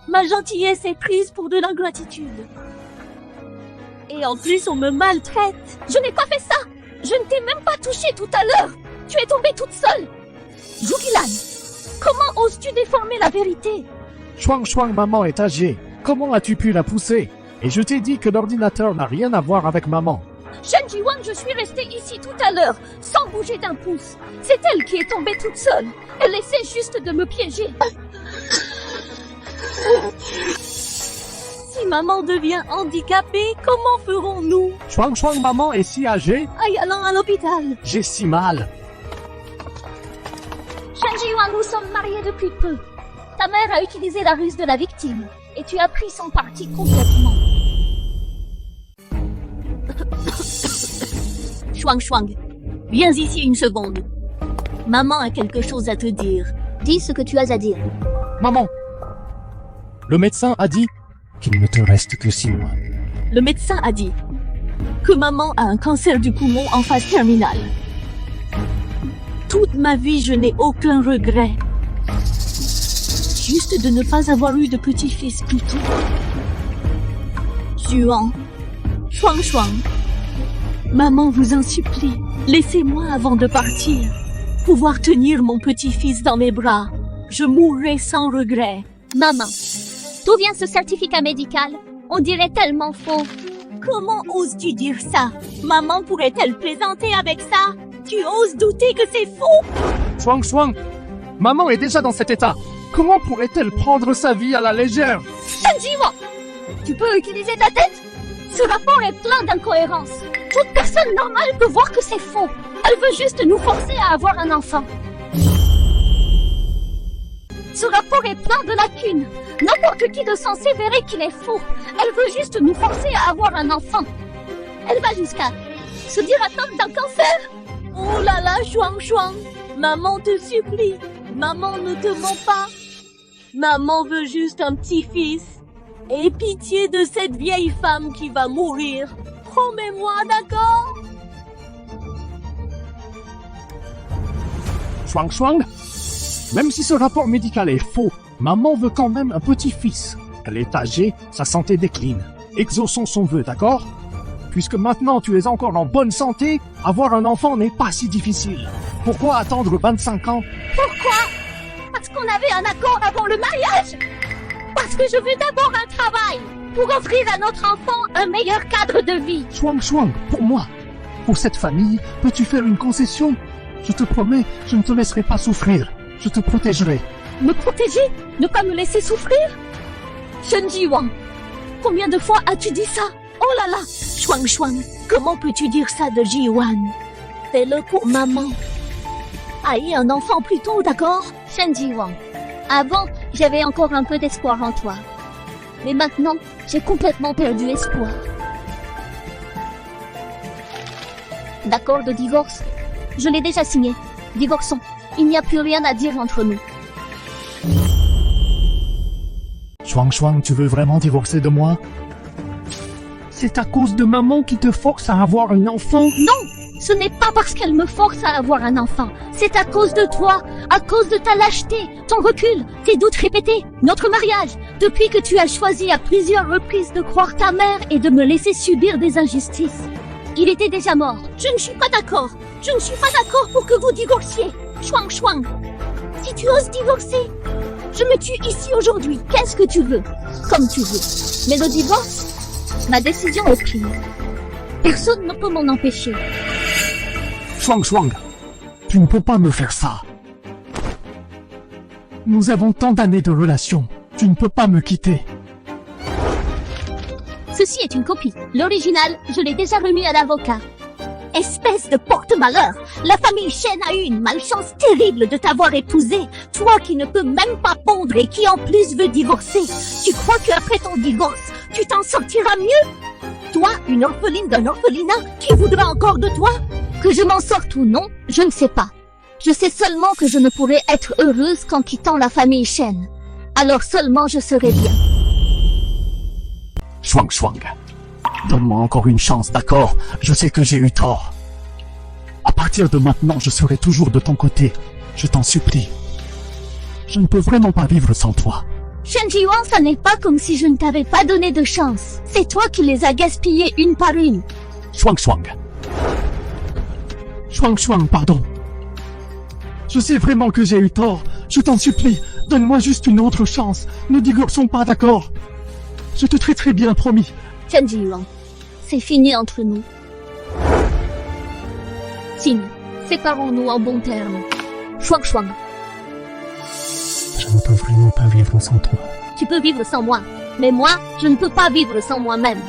Speaker 2: Ma gentillesse est prise pour de l'ingratitude. Et en plus, on me maltraite.
Speaker 1: Je n'ai pas fait ça! Je ne t'ai même pas touché tout à l'heure! Tu es tombée toute seule! Zhugilan, comment oses-tu déformer la vérité?
Speaker 7: Shuang Shuang, maman est âgée. Comment as-tu pu la pousser? Et je t'ai dit que l'ordinateur n'a rien à voir avec maman.
Speaker 1: Shen Jiwan, je suis restée ici tout à l'heure, sans bouger d'un pouce. C'est elle qui est tombée toute seule. Elle essaie juste de me piéger.
Speaker 2: Si maman devient handicapée, comment ferons-nous?
Speaker 7: Shuang Shuang, maman est si âgée.
Speaker 2: Aïe, allons à l'hôpital.
Speaker 7: J'ai si mal.
Speaker 1: Shen Jiwan, nous sommes mariés depuis peu. Ta mère a utilisé la ruse de la victime, et tu as pris son parti complètement.
Speaker 2: Shuang Shuang, viens ici une seconde. Maman a quelque chose à te dire.
Speaker 1: Dis ce que tu as à dire.
Speaker 7: Maman, le médecin a dit qu'il ne te reste que 6 mois.
Speaker 2: Le médecin a dit que maman a un cancer du poumon en phase terminale. Toute ma vie, je n'ai aucun regret. Juste de ne pas avoir eu de petit-fils plus tôt. Juan, Shuang, maman vous en supplie, laissez-moi avant de partir, pouvoir tenir mon petit-fils dans mes bras. Je mourrai sans regret.
Speaker 1: Maman, d'où vient ce certificat médical? On dirait tellement faux.
Speaker 2: Comment oses-tu dire ça? Maman pourrait-elle plaisanter avec ça? Tu oses douter que c'est faux?
Speaker 7: Shuang, maman est déjà dans cet état. Comment pourrait-elle prendre sa vie à la légère?
Speaker 1: Shenji-Wang, tu peux utiliser ta tête? Ce rapport est plein d'incohérences. Toute personne normale peut voir que c'est faux. Elle veut juste nous forcer à avoir un enfant. Ce rapport est plein de lacunes. N'importe qui de sensé verrait qu'il est faux. Elle veut juste nous forcer à avoir un enfant. Elle va jusqu'à se dire atteinte d'un cancer.
Speaker 2: Oh là là, Shuang, maman te supplie. Maman ne te ment pas. Maman veut juste un petit-fils. Aie pitié de cette vieille femme qui va mourir. Promets-moi, d'accord?
Speaker 7: Shuang, même si ce rapport médical est faux, maman veut quand même un petit-fils. Elle est âgée, sa santé décline. Exauçons son vœu, d'accord? Puisque maintenant tu es encore en bonne santé, avoir un enfant n'est pas si difficile. Pourquoi attendre 25 ans?
Speaker 1: Pourquoi? Parce qu'on avait un accord avant le mariage? Parce que je veux d'abord un travail pour offrir à notre enfant un meilleur cadre de vie.
Speaker 7: Shuang, pour moi, pour cette famille, peux-tu faire une concession? Je te promets, je ne te laisserai pas souffrir. Je te protégerai.
Speaker 1: Me protéger? Ne pas me laisser souffrir? Shenji-Wang, combien de fois as-tu dit ça? Oh là là!
Speaker 2: Shuang, comment peux-tu dire ça de Jiwan? Fais-le pour maman. Aie un enfant plus tôt, d'accord?
Speaker 1: Shenji-Wang, avant, j'avais encore un peu d'espoir en toi. Mais maintenant, j'ai complètement perdu espoir. D'accord de divorce? Je l'ai déjà signé. Divorçons. Il n'y a plus rien à dire entre nous.
Speaker 5: Shuang, tu veux vraiment divorcer de moi?
Speaker 3: C'est à cause de maman qui te force à avoir un enfant?
Speaker 1: Non! Ce n'est pas parce qu'elle me force à avoir un enfant. C'est à cause de toi, à cause de ta lâcheté, ton recul, tes doutes répétés, notre mariage. Depuis que tu as choisi à plusieurs reprises de croire ta mère et de me laisser subir des injustices. Il était déjà mort.
Speaker 2: Je ne suis pas d'accord. Je ne suis pas d'accord pour que vous divorciez. Shuang, si tu oses divorcer, je me tue ici aujourd'hui.
Speaker 1: Qu'est-ce que tu veux? Comme tu veux. Mais le divorce, ma décision est prise. Personne ne peut m'en empêcher.
Speaker 7: Shuang, tu ne peux pas me faire ça. Nous avons tant d'années de relation. Tu ne peux pas me quitter.
Speaker 1: Ceci est une copie. L'original, je l'ai déjà remis à l'avocat.
Speaker 2: Espèce de porte-malheur, la famille Shen a eu une malchance terrible de t'avoir épousé, toi qui ne peux même pas pondre et qui en plus veut divorcer. Tu crois qu'après ton divorce, tu t'en sortiras mieux? Toi, une orpheline d'un orphelinat, qui voudra encore de toi?
Speaker 1: Que je m'en sorte ou non, je ne sais pas. Je sais seulement que je ne pourrai être heureuse qu'en quittant la famille Shen. Alors seulement je serai bien.
Speaker 5: Shuang, donne-moi encore une chance, d'accord? Je sais que j'ai eu tort. À partir de maintenant, je serai toujours de ton côté. Je t'en supplie. Je ne peux vraiment pas vivre sans toi.
Speaker 1: Shenji-Wang, ça n'est pas comme si je ne t'avais pas donné de chance. C'est toi qui les as gaspillées une par une.
Speaker 5: Shuang.
Speaker 7: Shuang, pardon. Je sais vraiment que j'ai eu tort. Je t'en supplie, donne-moi juste une autre chance. Ne divorçons pas, d'accord? Je te traiterai bien, promis.
Speaker 1: Shenji-Wang, c'est fini entre nous. Signe, séparons-nous en bons termes. Shuang.
Speaker 7: Je ne peux vraiment pas vivre sans toi.
Speaker 1: Tu peux vivre sans moi, mais moi, je ne peux pas vivre sans moi-même.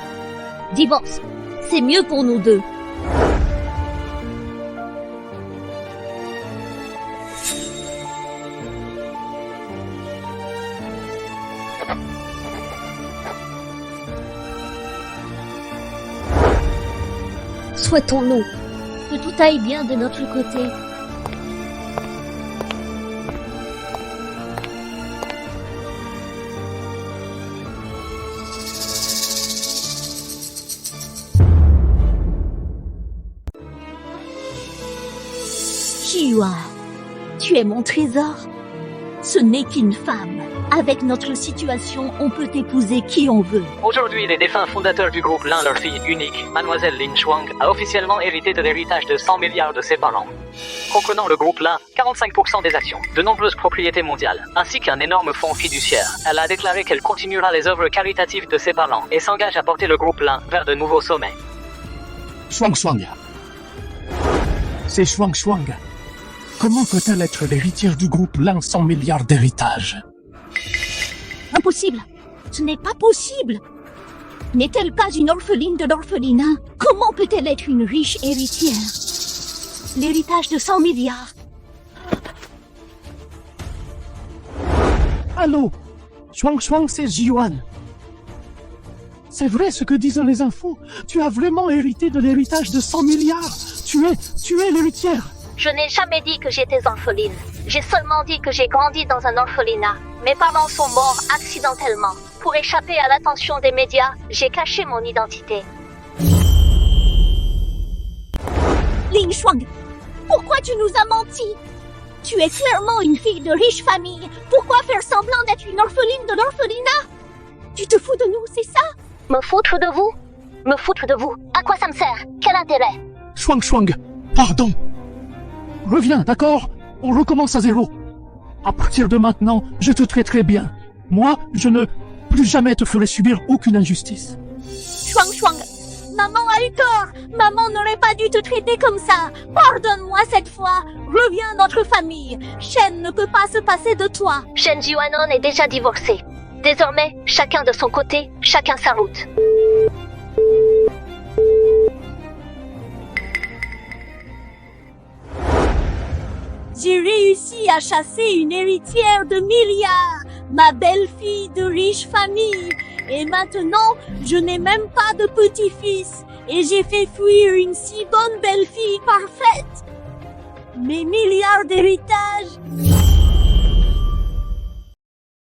Speaker 1: Divorce, c'est mieux pour nous deux. Souhaitons-nous que tout aille bien de notre côté.
Speaker 2: Yuan, tu es mon trésor. Ce n'est qu'une femme. Avec notre situation, on peut épouser qui on veut.
Speaker 6: Aujourd'hui, les défunts fondateurs du groupe Lin, leur fille unique, Mademoiselle Lin Shuang, a officiellement hérité de l'héritage de 100 milliards de ses parents. Comprenant le groupe Lin, 45% des actions, de nombreuses propriétés mondiales, ainsi qu'un énorme fonds fiduciaire. Elle a déclaré qu'elle continuera les œuvres caritatives de ses parents et s'engage à porter le groupe Lin vers de nouveaux sommets.
Speaker 3: Shuang Shuang. C'est Shuang Shuang. Comment peut-elle être l'héritière du groupe Lin 100 milliards d'héritage?
Speaker 2: Impossible. Ce n'est pas possible. N'est-elle pas une orpheline de l'orphelinat? Comment peut-elle être une riche héritière? L'héritage de 100 milliards.
Speaker 3: Allô? Shuang Shuang, c'est Jiwan. C'est vrai ce que disent les infos. Tu as vraiment hérité de l'héritage de 100 milliards. Tu es l'héritière.
Speaker 8: Je n'ai jamais dit que j'étais orpheline. J'ai seulement dit que j'ai grandi dans un orphelinat. Mes parents sont morts accidentellement. Pour échapper à l'attention des médias, j'ai caché mon identité.
Speaker 2: Lin Shuang, pourquoi tu nous as menti? Tu es clairement une fille de riche famille. Pourquoi faire semblant d'être une orpheline de l'orphelinat? Tu te fous de nous, c'est ça?
Speaker 8: Me foutre de vous? Me foutre de vous? À quoi ça me sert? Quel intérêt?
Speaker 3: Shuang Shuang, pardon. Reviens, d'accord? On recommence à zéro. À partir de maintenant, je te traiterai bien. Moi, je ne plus jamais te ferai subir aucune injustice.
Speaker 2: Shuang Shuang, maman a eu tort. Maman n'aurait pas dû te traiter comme ça. Pardonne-moi cette fois. Reviens à notre famille. Shen ne peut pas se passer de toi.
Speaker 8: Shen Jiwanon est déjà divorcé. Désormais, chacun de son côté, chacun sa route.
Speaker 2: J'ai réussi à chasser une héritière de milliards, ma belle-fille de riche famille. Et maintenant, je n'ai même pas de petit-fils. Et j'ai fait fuir une si bonne belle-fille parfaite. Mes milliards d'héritage